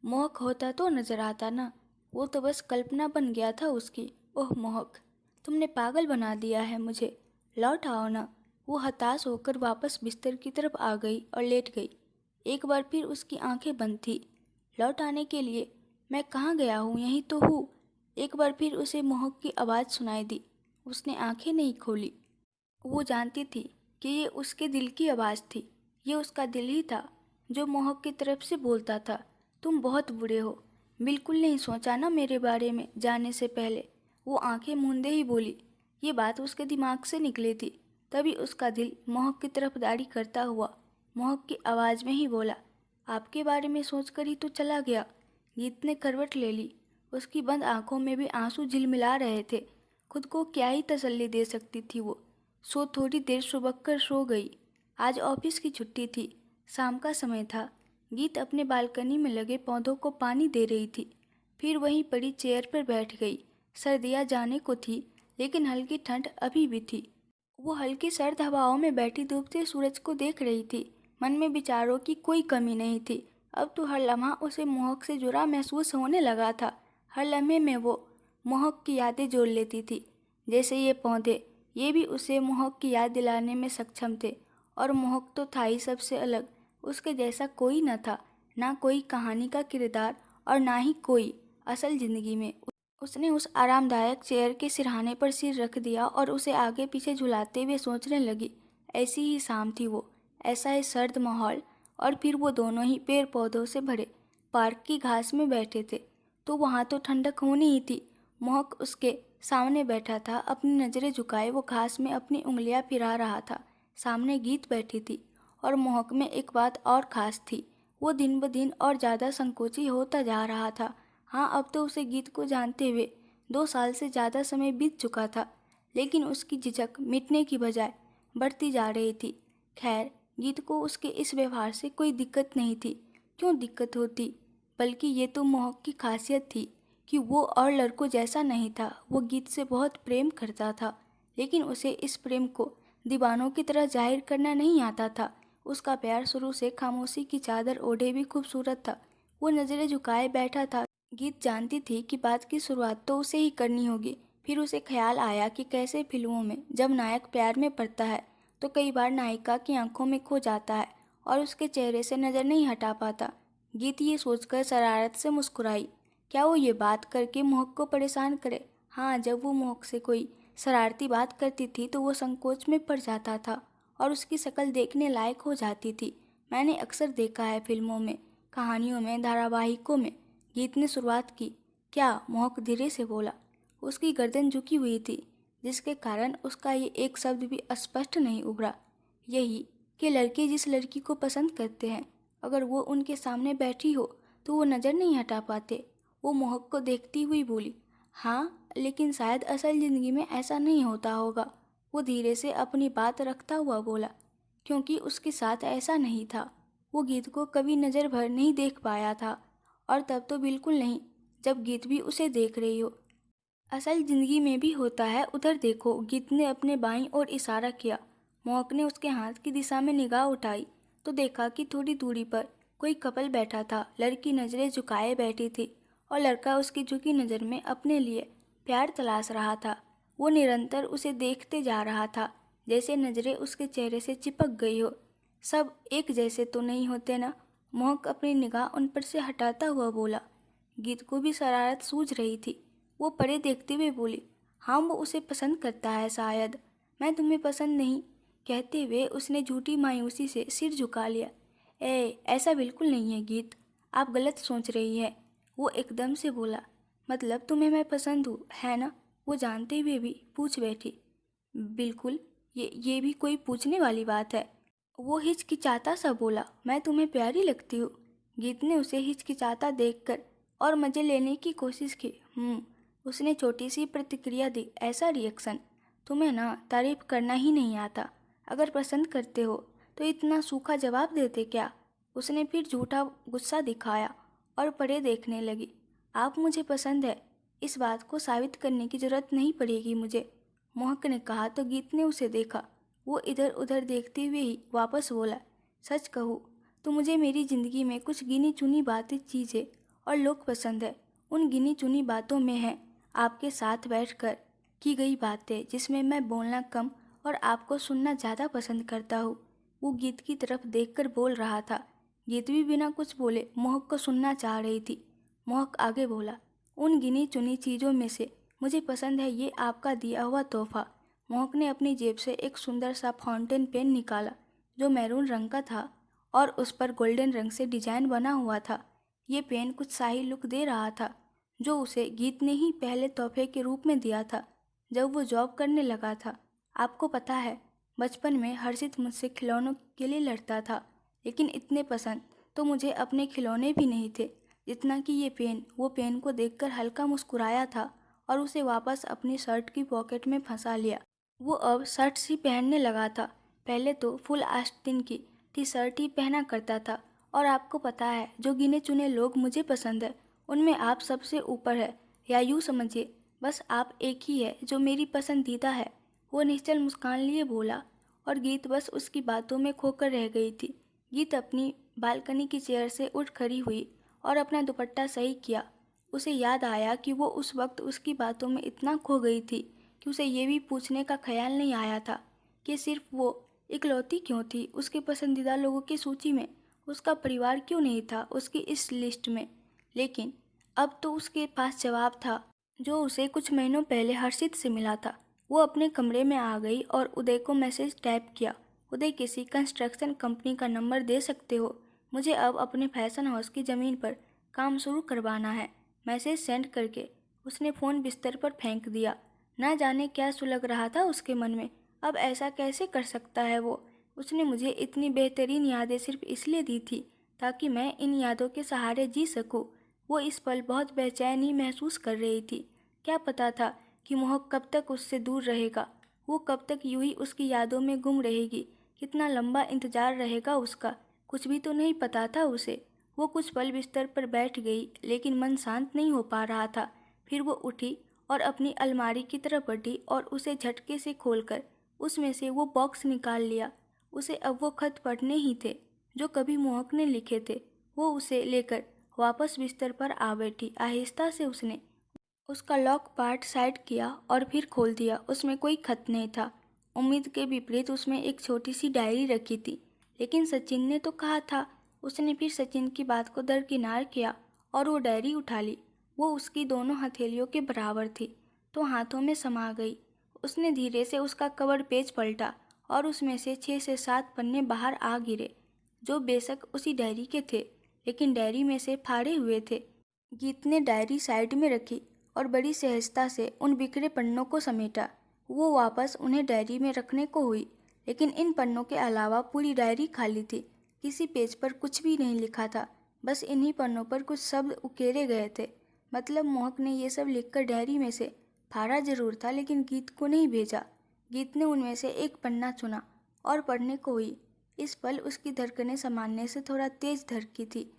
महक होता तो नज़र आता ना, वो तो बस कल्पना बन गया था उसकी। ओह महक, तुमने पागल बना दिया है मुझे, लौट आओ ना। वो हताश होकर वापस बिस्तर की तरफ आ गई और लेट गई। एक बार फिर उसकी आंखें बंद थी। लौट आने के लिए? मैं कहाँ गया हूँ, यहीं तो हूँ। एक बार फिर उसे महक की आवाज़ सुनाई दी। उसने आंखें नहीं खोली। वो जानती थी कि ये उसके दिल की आवाज़ थी। ये उसका दिल ही था जो महक की तरफ से बोलता था, तुम बहुत बुरे हो, बिल्कुल नहीं सोचा ना मेरे बारे में जाने से पहले। वो आंखें मूंदे ही बोली। ये बात उसके दिमाग से निकली थी। तभी उसका दिल महक की तरफदारी करता हुआ महक की आवाज़ में ही बोला, आपके बारे में सोचकर ही तो चला गया। गीत ने करवट ले ली। उसकी बंद आंखों में भी आंसू झिलमिला रहे थे। खुद को क्या ही तसल्ली दे सकती थी वो। सो थोड़ी देर सुबह कर सो गई। आज ऑफिस की छुट्टी थी, शाम का समय था। गीत अपने बालकनी में लगे पौधों को पानी दे रही थी। फिर वहीं पड़ी चेयर पर बैठ गई। सर्दियाँ जाने को थी, लेकिन हल्की ठंड अभी भी थी। वो हल्की सर्द हवाओं में बैठी डूबते सूरज को देख रही थी। मन में विचारों की कोई कमी नहीं थी। अब तो हर लम्हा उसे महक से जुड़ा महसूस होने लगा था। हर लम्हे में वो महक की यादें जोड़ लेती थी। जैसे ये पौधे, ये भी उसे महक की याद दिलाने में सक्षम थे। और महक तो था ही सबसे अलग। उसके जैसा कोई न था, ना कोई कहानी का किरदार और ना ही कोई असल जिंदगी में। उसने उस आरामदायक चेयर के सिरहाने पर सिर रख दिया और उसे आगे पीछे झुलाते हुए सोचने लगी। ऐसी ही शाम थी वो, ऐसा ही सर्द माहौल, और फिर वो दोनों ही पेड़ पौधों से भरे पार्क की घास में बैठे थे। तो वहाँ तो ठंडक होनी ही थी। महक उसके सामने बैठा था, अपनी नज़रें झुकाए वो घास में अपनी उंगलियां फिरा रहा था। सामने गीत बैठी थी। और महक में एक बात और खास थी, वो दिन ब दिन और ज़्यादा संकोची होता जा रहा था। हाँ, अब तो उसे गीत को जानते हुए 2 साल से ज़्यादा समय बीत चुका था, लेकिन उसकी झिझक मिटने की बजाय बढ़ती जा रही थी। खैर, गीत को उसके इस व्यवहार से कोई दिक्कत नहीं थी। क्यों दिक्कत होती, बल्कि ये तो महक की खासियत थी कि वो और लड़कों जैसा नहीं था। वो गीत से बहुत प्रेम करता था, लेकिन उसे इस प्रेम को दीवानों की तरह जाहिर करना नहीं आता था। उसका प्यार शुरू से खामोशी की चादर ओढ़े भी खूबसूरत था। वो नज़रें झुकाए बैठा था। गीत जानती थी कि बात की शुरुआत तो उसे ही करनी होगी। फिर उसे ख्याल आया कि कैसे फिल्मों में जब नायक प्यार में पड़ता है तो कई बार नायिका की आंखों में खो जाता है और उसके चेहरे से नज़र नहीं हटा पाता। गीत ये सोचकर शरारत से मुस्कुराई। क्या वो ये बात करके मोहक को परेशान करे? हाँ, जब वो मोहक से कोई शरारती बात करती थी तो वो संकोच में पड़ जाता था और उसकी शक्ल देखने लायक हो जाती थी। मैंने अक्सर देखा है फिल्मों में, कहानियों में, धारावाहिकों में। गीत ने शुरुआत की। क्या? मोहक धीरे से बोला। उसकी गर्दन झुकी हुई थी, जिसके कारण उसका ये एक शब्द भी स्पष्ट नहीं उभरा। यही कि लड़के जिस लड़की को पसंद करते हैं, अगर वो उनके सामने बैठी हो तो वो नज़र नहीं हटा पाते। वो मोहक को देखती हुई बोली, हाँ, लेकिन शायद असल ज़िंदगी में ऐसा नहीं होता होगा। वो धीरे से अपनी बात रखता हुआ बोला, क्योंकि उसके साथ ऐसा नहीं था। वो गीत को कभी नज़र भर नहीं देख पाया था, और तब तो बिल्कुल नहीं जब गीत भी उसे देख रही हो। असल ज़िंदगी में भी होता है, उधर देखो। गीत ने अपने बाईं ओर इशारा किया। मोहक ने उसके हाथ की दिशा में निगाह उठाई तो देखा कि थोड़ी दूरी पर कोई कपल बैठा था। लड़की नज़रें झुकाए बैठी थी और लड़का उसकी झुकी नज़र में अपने लिए प्यार तलाश रहा था। वो निरंतर उसे देखते जा रहा था, जैसे नज़रें उसके चेहरे से चिपक गई हो। सब एक जैसे तो नहीं होते ना? मोहक अपनी निगाह उन पर से हटाता हुआ बोला। गीत को भी शरारत सूझ रही थी। वो परे देखते हुए बोली, हाँ, वो उसे पसंद करता है शायद। मैं तुम्हें पसंद नहीं, कहते हुए उसने झूठी मायूसी से सिर झुका लिया। ऐसा बिल्कुल नहीं है गीत, आप गलत सोच रही है। वो एकदम से बोला, मतलब तुम्हें मैं पसंद हूँ, है ना? वो जानते हुए भी पूछ बैठी। बिल्कुल, ये भी कोई पूछने वाली बात है? वो हिचकिचाता सा बोला, मैं तुम्हें प्यारी लगती हूँ। गीत ने उसे हिचकिचाता देखकर और मज़े लेने की कोशिश की। उसने छोटी सी प्रतिक्रिया दी। ऐसा रिएक्शन? तुम्हें ना तारीफ करना ही नहीं आता। अगर पसंद करते हो तो इतना सूखा जवाब देते क्या? उसने फिर झूठा गुस्सा दिखाया और परे देखने लगी। आप मुझे पसंद है, इस बात को साबित करने की ज़रूरत नहीं पड़ेगी मुझे, मोहक ने कहा तो गीत ने उसे देखा। वो इधर उधर देखते हुए ही वापस बोला, सच कहूँ तो मुझे मेरी ज़िंदगी में कुछ गिनी चुनी बातें, चीज़ें और लोग पसंद है। उन गिनी चुनी बातों में है आपके साथ बैठकर की गई बातें, जिसमें मैं बोलना कम और आपको सुनना ज़्यादा पसंद करता हूँ। वो गीत की तरफ देखकर बोल रहा था। गीत भी बिना कुछ बोले मोहक को सुनना चाह रही थी। मोहक आगे बोला, उन गिनी चुनी चीज़ों में से मुझे पसंद है ये आपका दिया हुआ तोहफा। मोहक ने अपनी जेब से एक सुंदर सा फाउंटेन पेन निकाला जो मैरून रंग का था और उस पर गोल्डन रंग से डिजाइन बना हुआ था। ये पेन कुछ शाही लुक दे रहा था, जो उसे गीत ने ही पहले तोहफे के रूप में दिया था जब वो जॉब करने लगा था। आपको पता है, बचपन में हर्षित मुझसे खिलौनों के लिए लड़ता था, लेकिन इतने पसंद तो मुझे अपने खिलौने भी नहीं थे जितना कि ये पेन। वो पेन को देखकर हल्का मुस्कुराया था और उसे वापस अपनी शर्ट की पॉकेट में फंसा लिया। वो अब शर्ट सी पहनने लगा था। पहले तो फुल आस्तीन की टी शर्ट ही पहना करता था। और आपको पता है, जो गिने चुने लोग मुझे पसंद है उनमें आप सबसे ऊपर है, या यूँ समझिए बस आप एक ही है जो मेरी पसंदीदा है। वो निश्चल मुस्कान लिए बोला और गीत बस उसकी बातों में खोकर रह गई थी। गीत अपनी बालकनी की चेयर से उठ खड़ी हुई और अपना दुपट्टा सही किया। उसे याद आया कि वो उस वक्त उसकी बातों में इतना खो गई थी कि उसे ये भी पूछने का ख्याल नहीं आया था कि सिर्फ वो इकलौती क्यों थी उसके पसंदीदा लोगों की सूची में। उसका परिवार क्यों नहीं था उसकी इस लिस्ट में। लेकिन अब तो उसके पास जवाब था, जो उसे कुछ महीनों पहले हर्षित से मिला था। वो अपने कमरे में आ गई और उदय को मैसेज टाइप किया। उदय, किसी कंस्ट्रक्शन कंपनी का नंबर दे सकते हो? मुझे अब अपने फैशन हाउस की ज़मीन पर काम शुरू करवाना है। मैसेज सेंड करके उसने फ़ोन बिस्तर पर फेंक दिया। ना जाने क्या सुलग रहा था उसके मन में। अब ऐसा कैसे कर सकता है वो? उसने मुझे इतनी बेहतरीन यादें सिर्फ इसलिए दी थी ताकि मैं इन यादों के सहारे जी सकूं। वो इस पल बहुत बेचैनी महसूस कर रही थी। क्या पता था कि मोहक कब तक उससे दूर रहेगा। वो कब तक यूं ही उसकी यादों में गुम रहेगी। कितना लंबा इंतजार रहेगा उसका, कुछ भी तो नहीं पता था उसे। वो कुछ पल बिस्तर पर बैठ गई, लेकिन मन शांत नहीं हो पा रहा था। फिर वो उठी और अपनी अलमारी की तरफ बढ़ी और उसे झटके से खोलकर उसमें से वो बॉक्स निकाल लिया। उसे अब वो खत पढ़ने ही थे जो कभी मोहक ने लिखे थे। वो उसे लेकर वापस बिस्तर पर आ बैठी। आहिस्ता से उसने उसका लॉक पार्ट साइड किया और फिर खोल दिया। उसमें कोई खत नहीं था। उम्मीद के विपरीत उसमें एक छोटी सी डायरी रखी थी। लेकिन सचिन ने तो कहा था। उसने फिर सचिन की बात को दरकिनार किया और वो डायरी उठा ली। वो उसकी दोनों हथेलियों के बराबर थी तो हाथों में समा गई। उसने धीरे से उसका कवर पेज पलटा और उसमें से 6 से 7 पन्ने बाहर आ गिरे, जो बेशक उसी डायरी के थे लेकिन डायरी में से फाड़े हुए थे। गीत ने डायरी साइड में रखी और बड़ी सहजता से उन बिखरे पन्नों को समेटा। वो वापस उन्हें डायरी में रखने को हुई, लेकिन इन पन्नों के अलावा पूरी डायरी खाली थी। किसी पेज पर कुछ भी नहीं लिखा था। बस इन्हीं पन्नों पर कुछ शब्द उकेरे गए थे। मतलब मोहक ने ये सब लिखकर डायरी में से फाड़ा जरूर था, लेकिन गीत को नहीं भेजा। गीत ने उनमें से एक पन्ना चुना और पढ़ने को हुई। इस पल उसकी धड़कनें सामान्य से थोड़ा तेज धड़की थी।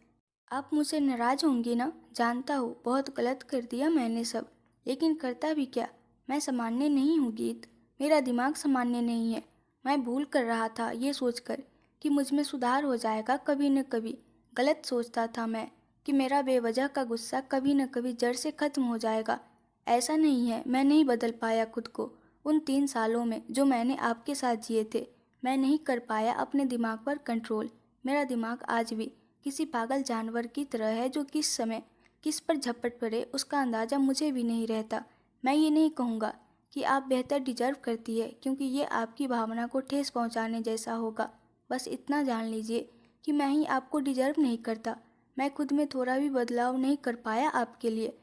आप मुझसे नाराज होंगी ना, जानता हूँ बहुत गलत कर दिया मैंने सब, लेकिन करता भी क्या। मैं सामान्य नहीं हूँ गीत, मेरा दिमाग सामान्य नहीं है। मैं भूल कर रहा था ये सोचकर कि मुझ में सुधार हो जाएगा कभी न कभी। गलत सोचता था मैं कि मेरा बेवजह का गुस्सा कभी न कभी जड़ से खत्म हो जाएगा। ऐसा नहीं है, मैं नहीं बदल पाया खुद को। उन 3 सालों में जो मैंने आपके साथ जिए थे, मैं नहीं कर पाया अपने दिमाग पर कंट्रोल। मेरा दिमाग आज भी किसी पागल जानवर की तरह है जो किस समय किस पर झपट पड़े उसका अंदाज़ा मुझे भी नहीं रहता। मैं ये नहीं कहूँगा कि आप बेहतर डिजर्व करती है, क्योंकि ये आपकी भावना को ठेस पहुँचाने जैसा होगा। बस इतना जान लीजिए कि मैं ही आपको डिजर्व नहीं करता। मैं खुद में थोड़ा भी बदलाव नहीं कर पाया आपके लिए।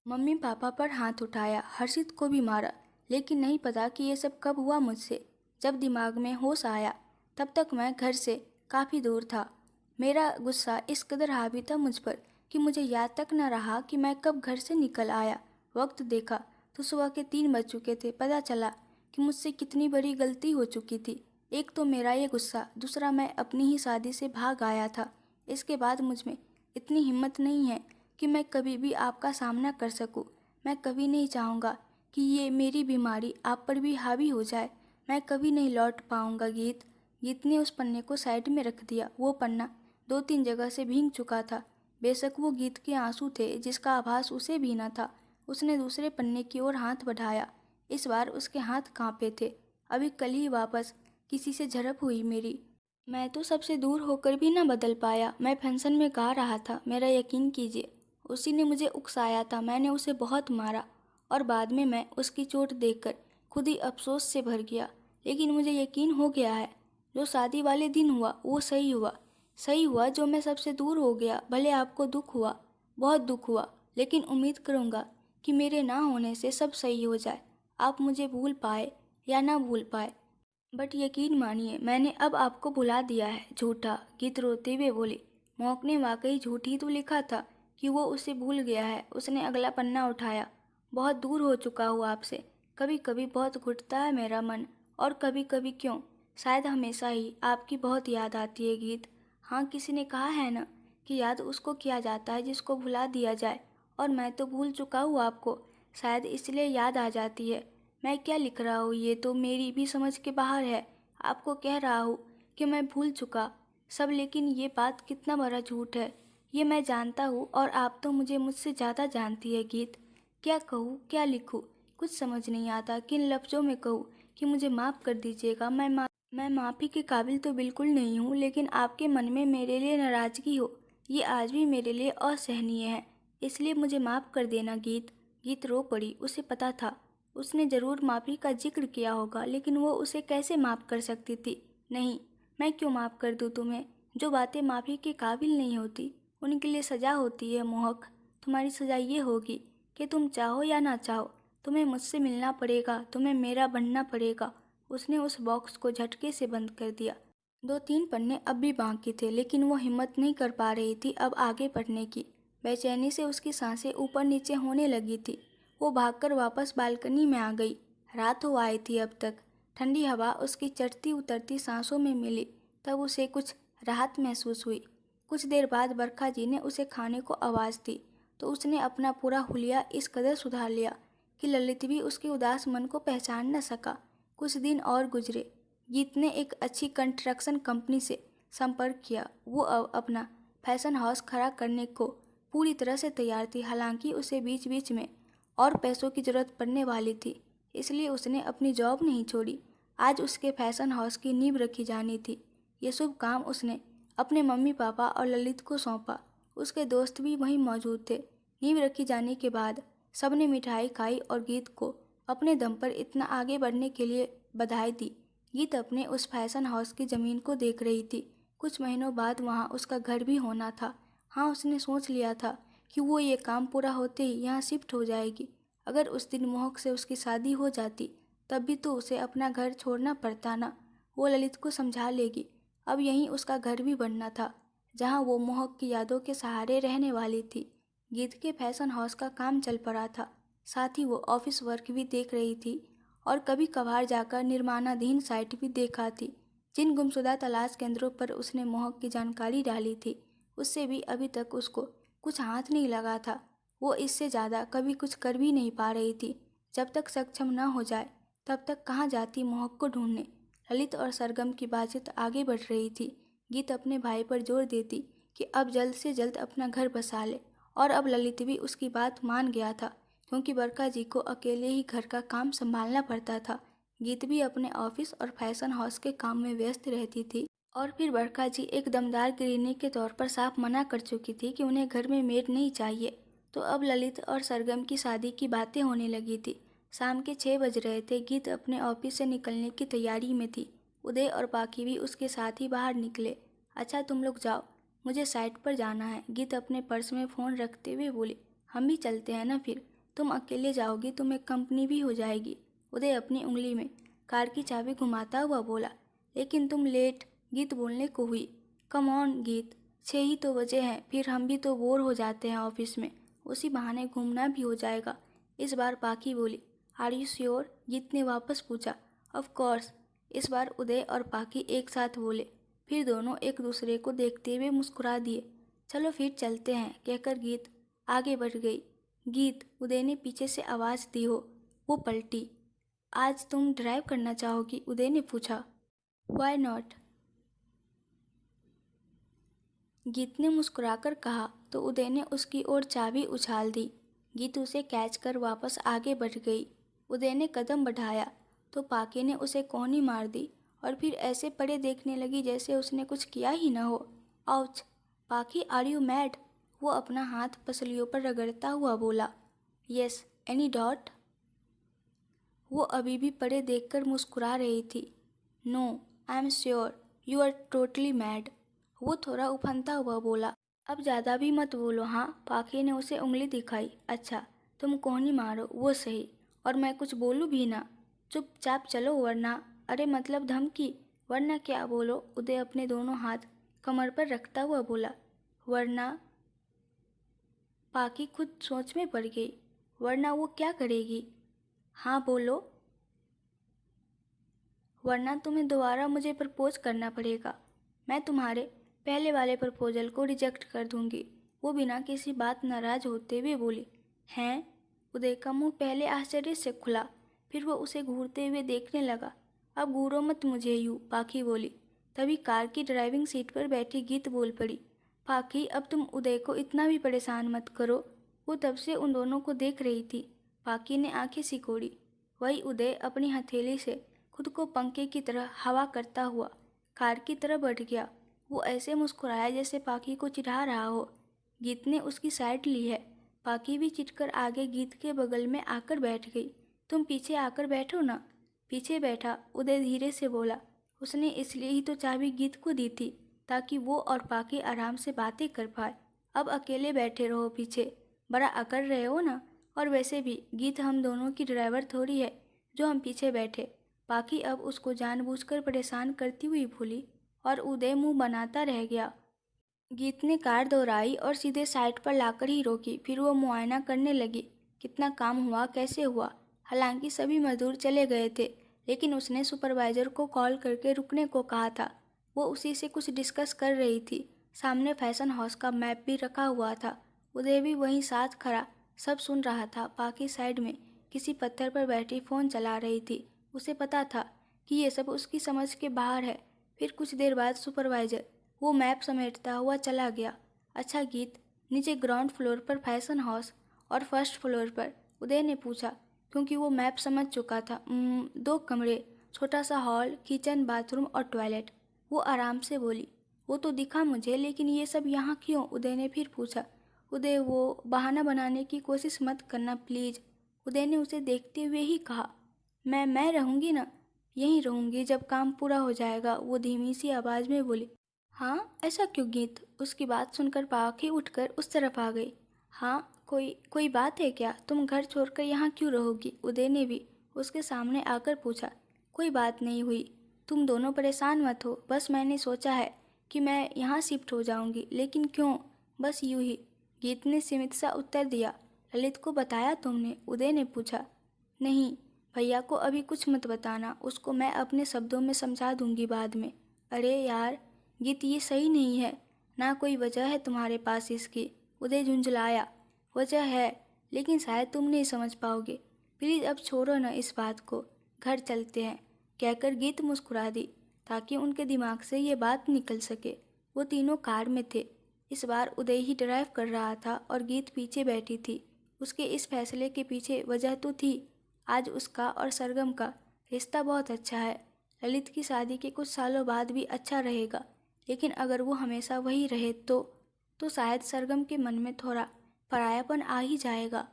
मम्मी पापा पर हाथ उठाया, हर्षित को भी मारा, लेकिन नहीं पता कि ये सब कब हुआ मुझसे। जब दिमाग में होश आया तब तक मैं घर से काफ़ी दूर था। मेरा गुस्सा इस कदर हावी था मुझ पर कि मुझे याद तक न रहा कि मैं कब घर से निकल आया। वक्त देखा तो सुबह के 3 बज चुके थे। पता चला कि मुझसे कितनी बड़ी गलती हो चुकी थी। एक तो मेरा ये गुस्सा, दूसरा मैं अपनी ही शादी से भाग आया था। इसके बाद मुझ में इतनी हिम्मत नहीं है कि मैं कभी भी आपका सामना कर सकूं। मैं कभी नहीं चाहूँगा कि ये मेरी बीमारी आप पर भी हावी हो जाए। मैं कभी नहीं लौट पाऊँगा गीत। गीत ने उस पन्ने को साइड में रख दिया। वो पन्ना 2-3 जगह से भीग चुका था। बेशक वो गीत के आंसू थे जिसका आभास उसे भी न था। उसने दूसरे पन्ने की ओर हाथ बढ़ाया। इस बार उसके हाथ कांपे थे। अभी कल ही वापस किसी से झड़प हुई मेरी। मैं तो सबसे दूर होकर भी न बदल पाया। मैं फंक्शन में गा रहा था, मेरा यकीन कीजिए। उसी ने मुझे उकसाया था। मैंने उसे बहुत मारा और बाद में मैं उसकी चोट देखकर खुद ही अफसोस से भर गया। लेकिन मुझे यकीन हो गया है, जो शादी वाले दिन हुआ वो सही हुआ। सही हुआ जो मैं सबसे दूर हो गया। भले आपको दुख हुआ, बहुत दुख हुआ, लेकिन उम्मीद करूँगा कि मेरे ना होने से सब सही हो जाए। आप मुझे भूल पाए या ना भूल पाए, बट यकीन मानिए मैंने अब आपको भुला दिया है। झूठा, गीत रोते हुए बोली। मोहक ने वाकई झूठ ही तो लिखा था कि वो उसे भूल गया है। उसने अगला पन्ना उठाया। बहुत दूर हो चुका हूँ आपसे। कभी कभी बहुत घुटता है मेरा मन, और कभी कभी क्यों, शायद हमेशा ही आपकी बहुत याद आती है गीत। हाँ, किसी ने कहा है ना कि याद उसको किया जाता है जिसको भुला दिया जाए, और मैं तो भूल चुका हूँ आपको। शायद इसलिए याद आ जाती है। मैं क्या लिख रहा हूँ ये तो मेरी भी समझ के बाहर है। आपको कह रहा हूँ कि मैं भूल चुका सब, लेकिन ये बात कितना बड़ा झूठ है ये मैं जानता हूँ, और आप तो मुझसे ज़्यादा जानती है गीत। क्या कहूँ, क्या लिखूँ, कुछ समझ नहीं आता। किन लफ्ज़ों में कहूँ कि मुझे माफ़ कर दीजिएगा। मैं माफ़ी के काबिल तो बिल्कुल नहीं हूँ, लेकिन आपके मन में मेरे लिए नाराज़गी हो ये आज भी मेरे लिए असहनीय है। इसलिए मुझे माफ़ कर देना गीत। गीत रो पड़ी। उसे पता था उसने ज़रूर माफ़ी का जिक्र किया होगा, लेकिन वो उसे कैसे माफ़ कर सकती थी। नहीं, मैं क्यों माफ़ कर दूँ तुम्हें। जो बातें माफ़ी के काबिल नहीं होती उनके लिए सज़ा होती है मोहक। तुम्हारी सज़ा ये होगी कि तुम चाहो या ना चाहो तुम्हें मुझसे मिलना पड़ेगा, तुम्हें मेरा बनना पड़ेगा। उसने उस बॉक्स को झटके से बंद कर दिया। 2-3 पन्ने अब भी बाकी थे, लेकिन वो हिम्मत नहीं कर पा रही थी अब आगे बढ़ने की। बेचैनी से उसकी सांसें ऊपर नीचे होने लगी थी। वो भागकर वापस बालकनी में आ गई। रात हो आई थी अब तक। ठंडी हवा उसकी चढ़ती उतरती सांसों में मिली, तब उसे कुछ राहत महसूस हुई। कुछ देर बाद बरखा जी ने उसे खाने को आवाज़ दी, तो उसने अपना पूरा हुलिया इस कदर सुधार लिया कि ललित भी उसके उदास मन को पहचान न सका। कुछ दिन और गुजरे। गीत ने एक अच्छी कंस्ट्रक्शन कंपनी से संपर्क किया। वो अब अपना फैशन हाउस खड़ा करने को पूरी तरह से तैयार थी। हालांकि उसे बीच बीच में और पैसों की ज़रूरत पड़ने वाली थी, इसलिए उसने अपनी जॉब नहीं छोड़ी। आज उसके फैशन हाउस की नींव रखी जानी थी। ये शुभ काम उसने अपने मम्मी पापा और ललित को सौंपा। उसके दोस्त भी वहीं मौजूद थे। नींव रखी जाने के बाद सबने मिठाई खाई और गीत को अपने दम पर इतना आगे बढ़ने के लिए बधाई दी। गीत अपने उस फैशन हाउस की ज़मीन को देख रही थी। कुछ महीनों बाद वहाँ उसका घर भी होना था। हाँ, उसने सोच लिया था कि वो ये काम पूरा होते ही यहाँ शिफ्ट हो जाएगी। अगर उस दिन मोहक से उसकी शादी हो जाती तब भी तो उसे अपना घर छोड़ना पड़ता ना। वो ललित को समझा लेगी। अब यहीं उसका घर भी बनना था, जहाँ वो मोहक की यादों के सहारे रहने वाली थी। गीत के फैशन हाउस का काम चल पड़ा था, साथ ही वो ऑफिस वर्क भी देख रही थी और कभी कभार जाकर निर्माणाधीन साइट भी देखा थी। जिन गुमशुदा तलाश केंद्रों पर उसने मोहक की जानकारी डाली थी, उससे भी अभी तक उसको कुछ हाथ नहीं लगा था। वो इससे ज़्यादा कभी कुछ कर भी नहीं पा रही थी। जब तक सक्षम न हो जाए तब तक कहाँ जाती मोहक को ढूंढने। ललित और सरगम की बातचीत आगे बढ़ रही थी। गीत अपने भाई पर जोर देती कि अब जल्द से जल्द अपना घर बसा ले, और अब ललित भी उसकी बात मान गया था, क्योंकि बरका जी को अकेले ही घर का काम संभालना पड़ता था। गीत भी अपने ऑफिस और फैशन हाउस के काम में व्यस्त रहती थी, और फिर बरका जी एक दमदार गृहिणी के तौर पर साफ मना कर चुकी थी कि उन्हें घर में मेड नहीं चाहिए। तो अब ललित और सरगम की शादी की बातें होने लगी थी। शाम के 6 बज रहे थे। गीत अपने ऑफिस से निकलने की तैयारी में थी। उदय और बाकी भी उसके साथ ही बाहर निकले। अच्छा, तुम लोग जाओ, मुझे साइट पर जाना है। गीत अपने पर्स में फ़ोन रखते हुए बोली। हम भी चलते हैं ना फिर। तुम अकेले जाओगी तो एक कंपनी भी हो जाएगी। उदय अपनी उंगली में कार की चाबी घुमाता हुआ बोला। लेकिन तुम लेट, गीत बोलने को हुई। कम ऑन गीत, 6 ही तो बजे हैं, फिर हम भी तो बोर हो जाते हैं ऑफिस में। उसी बहाने घूमना भी हो जाएगा। इस बार पाखी बोली। Are you sure? गीत ने वापस पूछा। Of course. इस बार उदय और पाखी एक साथ बोले। फिर दोनों एक दूसरे को देखते हुए मुस्कुरा दिए। चलो फिर चलते हैं, कहकर गीत आगे बढ़ गई। गीत, उदय ने पीछे से आवाज़ दी हो। वो पलटी। आज तुम ड्राइव करना चाहोगी? उदय ने पूछा। Why not? गीत ने मुस्कुराकर कहा। तो उदय ने उसकी ओर चाबी उछाल दी। गीत उसे कैच कर वापस आगे बढ़ गई। उदय ने कदम बढ़ाया तो पाके ने उसे कोहनी मार दी और फिर ऐसे पड़े देखने लगी जैसे उसने कुछ किया ही न हो। आउच! पाकी, आर यू मैड? वो अपना हाथ पसलियों पर रगड़ता हुआ बोला। Yes, any doubt? वो अभी भी पड़े देखकर मुस्कुरा रही थी। No, I am sure you are totally mad. वो थोड़ा उफनता हुआ बोला। अब ज़्यादा भी मत बोलो। हाँ, पाखे ने उसे उंगली दिखाई। अच्छा, तुम कोहनी मारो वो सही, और मैं कुछ बोलूँ भी ना। चुपचाप चलो वरना। अरे मतलब धमकी। वरना क्या? बोलो। उदय अपने दोनों हाथ कमर पर रखता हुआ बोला। वरना? पाकी खुद सोच में पड़ गई। वरना वो क्या करेगी? हाँ बोलो। वरना तुम्हें दोबारा मुझे प्रपोज करना पड़ेगा। मैं तुम्हारे पहले वाले प्रपोजल को रिजेक्ट कर दूंगी। वो बिना किसी बात नाराज होते हुए बोली। हैं? उदय का मुंह पहले आश्चर्य से खुला, फिर वो उसे घूरते हुए देखने लगा। अब घूरो मत मुझे यूं, पाखी बोली। तभी कार की ड्राइविंग सीट पर बैठी गीत बोल पड़ी। पाखी, अब तुम उदय को इतना भी परेशान मत करो। वो तब से उन दोनों को देख रही थी। पाखी ने आंखें सिकोड़ी। वही उदय अपनी हथेली से खुद को पंखे की तरह हवा करता हुआ कार की तरफ बढ़ गया। वो ऐसे मुस्कुराया जैसे पाखी को चिढ़ा रहा हो। गीत ने उसकी साइड ली है। पाखी भी चिढ़कर आगे गीत के बगल में आकर बैठ गई। तुम पीछे आकर बैठो ना। पीछे बैठा, उदय धीरे से बोला। उसने इसलिए ही तो चाबी गीत को दी थी, ताकि वो और पाखी आराम से बातें कर पाए। अब अकेले बैठे रहो पीछे, बड़ा अकड़ रहे हो ना। और वैसे भी गीत हम दोनों की ड्राइवर थोड़ी है जो हम पीछे बैठे। पाखी अब उसको जानबूझकर परेशान करती हुई बोली, और उदय मुंह बनाता रह गया। गीत ने कार दोहराई और सीधे साइड पर लाकर ही रोकी। फिर वो मुआयना करने लगी, कितना काम हुआ, कैसे हुआ। हालांकि सभी मजदूर चले गए थे, लेकिन उसने सुपरवाइजर को कॉल करके रुकने को कहा था। वो उसी से कुछ डिस्कस कर रही थी। सामने फैशन हाउस का मैप भी रखा हुआ था। उदय भी वहीं साथ खड़ा सब सुन रहा था। पाकि साइड में किसी पत्थर पर बैठी फ़ोन चला रही थी। उसे पता था कि ये सब उसकी समझ के बाहर है। फिर कुछ देर बाद सुपरवाइजर वो मैप समेटता हुआ चला गया। अच्छा गीत, नीचे ग्राउंड फ्लोर पर फैशन हाउस और फर्स्ट फ्लोर पर? उदय ने पूछा, क्योंकि वो मैप समझ चुका था। 2 कमरे, छोटा सा हॉल, किचन, बाथरूम और टॉयलेट। वो आराम से बोली। वो तो दिखा मुझे, लेकिन ये सब यहाँ क्यों? उदय ने फिर पूछा। उदय, वो बहाना बनाने की कोशिश मत करना प्लीज़। उदय ने उसे देखते हुए ही कहा। मैं रहूँगी ना, यहीं रहूँगी जब काम पूरा हो जाएगा, वो धीमी सी आवाज़ में बोली। हाँ, ऐसा क्यों गीत? उसकी बात सुनकर पाखी उठकर उस तरफ आ गई। हाँ, कोई बात है क्या? तुम घर छोड़कर यहाँ क्यों रहोगी? उदय ने भी उसके सामने आकर पूछा। कोई बात नहीं हुई, तुम दोनों परेशान मत हो। बस मैंने सोचा है कि मैं यहाँ शिफ्ट हो जाऊँगी। लेकिन क्यों? बस यूँ ही, गीत ने सीमित सा उत्तर दिया। ललित को बताया तुमने? उदय ने पूछा। नहीं, भैया को अभी कुछ मत बताना, उसको मैं अपने शब्दों में समझा दूंगी बाद में। अरे यार गीत, ये सही नहीं है ना, कोई वजह है तुम्हारे पास इसकी? उदय झुंझलाया। वजह है, लेकिन शायद तुम नहीं समझ पाओगे। प्लीज़ अब छोड़ो ना इस बात को, घर चलते हैं, कहकर गीत मुस्कुरा दी ताकि उनके दिमाग से ये बात निकल सके। वो तीनों कार में थे। इस बार उदय ही ड्राइव कर रहा था और गीत पीछे बैठी थी। उसके इस फैसले के पीछे वजह तो थी। आज उसका और सरगम का रिश्ता बहुत अच्छा है। ललित की शादी के कुछ सालों बाद भी अच्छा रहेगा, लेकिन अगर वो हमेशा वही रहे तो शायद सरगम के मन में थोड़ा परायापन आ ही जाएगा।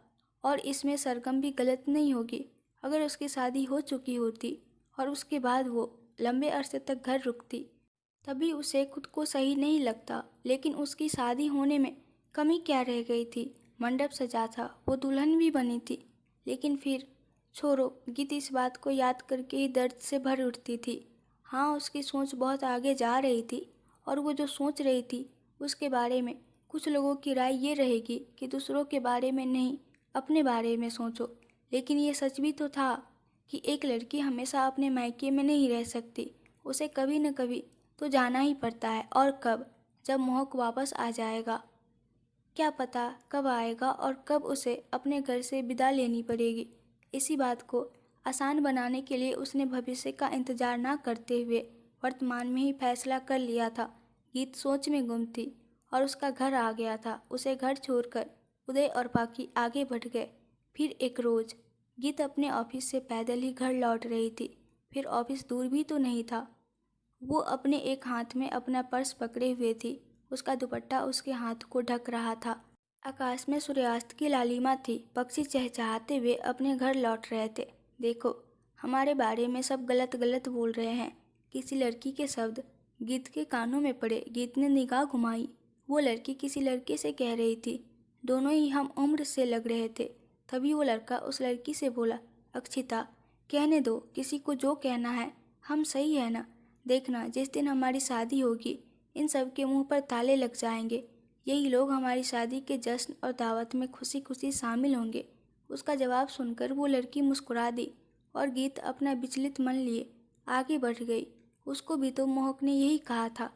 और इसमें सरगम भी गलत नहीं होगी। अगर उसकी शादी हो चुकी होती और उसके बाद वो लंबे अरसे तक घर रुकती, तभी उसे खुद को सही नहीं लगता। लेकिन उसकी शादी होने में कमी क्या रह गई थी? मंडप सजा था, वो दुल्हन भी बनी थी। लेकिन फिर छोड़ो, गीत इस बात को याद करके ही दर्द से भर उठती थी। हाँ, उसकी सोच बहुत आगे जा रही थी, और वो जो सोच रही थी उसके बारे में कुछ लोगों की राय ये रहेगी कि दूसरों के बारे में नहीं, अपने बारे में सोचो। लेकिन ये सच भी तो था कि एक लड़की हमेशा अपने मायके में नहीं रह सकती। उसे कभी न कभी तो जाना ही पड़ता है। और कब? जब मोहक वापस आ जाएगा। क्या पता कब आएगा और कब उसे अपने घर से विदा लेनी पड़ेगी। इसी बात को आसान बनाने के लिए उसने भविष्य का इंतजार ना करते हुए वर्तमान में ही फैसला कर लिया था। गीत सोच में गुम थी और उसका घर आ गया था। उसे घर छोड़कर उदय और पाकी आगे बढ़ गए। फिर एक रोज गीत अपने ऑफिस से पैदल ही घर लौट रही थी। फिर ऑफिस दूर भी तो नहीं था। वो अपने एक हाथ में अपना पर्स पकड़े हुए थी। उसका दुपट्टा उसके हाथ को ढक रहा था। आकाश में सूर्यास्त की लालिमा थी। पक्षी चहचहाते हुए अपने घर लौट रहे थे। देखो, हमारे बारे में सब गलत गलत बोल रहे हैं। किसी लड़की के शब्द गीत के कानों में पड़े। गीत ने निगाह घुमाई। वो लड़की किसी लड़के से कह रही थी। दोनों ही हम उम्र से लग रहे थे। तभी वो लड़का उस लड़की से बोला, अक्षिता, कहने दो, किसी को जो कहना है। हम सही है ना? देखना, जिस दिन हमारी शादी होगी इन सब के मुंह पर ताले लग जाएंगे। यही लोग हमारी शादी के जश्न और दावत में खुशी खुशी शामिल होंगे। उसका जवाब सुनकर वो लड़की मुस्कुरा दी और गीत अपना विचलित मन लिए आगे बढ़ गई। उसको भी तो मोहक ने यही कहा था।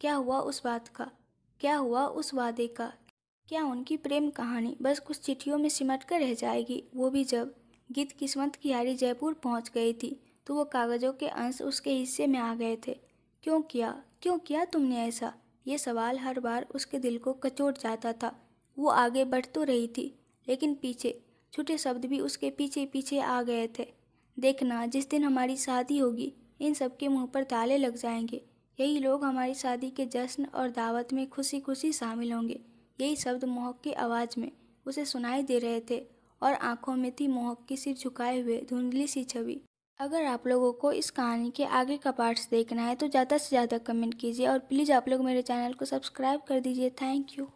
क्या हुआ उस बात का? क्या हुआ उस वादे का? क्या उनकी प्रेम कहानी बस कुछ चिट्ठियों में सिमट कर रह जाएगी? वो भी जब गीत किस्मत की हारी जयपुर पहुंच गई थी तो वो कागजों के अंश उसके हिस्से में आ गए थे। क्यों किया तुमने ऐसा? ये सवाल हर बार उसके दिल को कचोट जाता था। वो आगे बढ़ तो रही थी, लेकिन पीछे छोटे शब्द भी उसके पीछे पीछे आ गए थे। देखना, जिस दिन हमारी शादी होगी इन सब के मुंह पर ताले लग जाएंगे। यही लोग हमारी शादी के जश्न और दावत में खुशी खुशी शामिल होंगे। यही शब्द मोहक की आवाज़ में उसे सुनाई दे रहे थे और आंखों में थी मोहक की सिर झुकाए हुए धुंधली सी छवि। अगर आप लोगों को इस कहानी के आगे का पार्ट्स देखना है तो ज़्यादा से ज़्यादा कमेंट कीजिए और प्लीज़ आप लोग मेरे चैनल को सब्सक्राइब कर दीजिए। Thank you.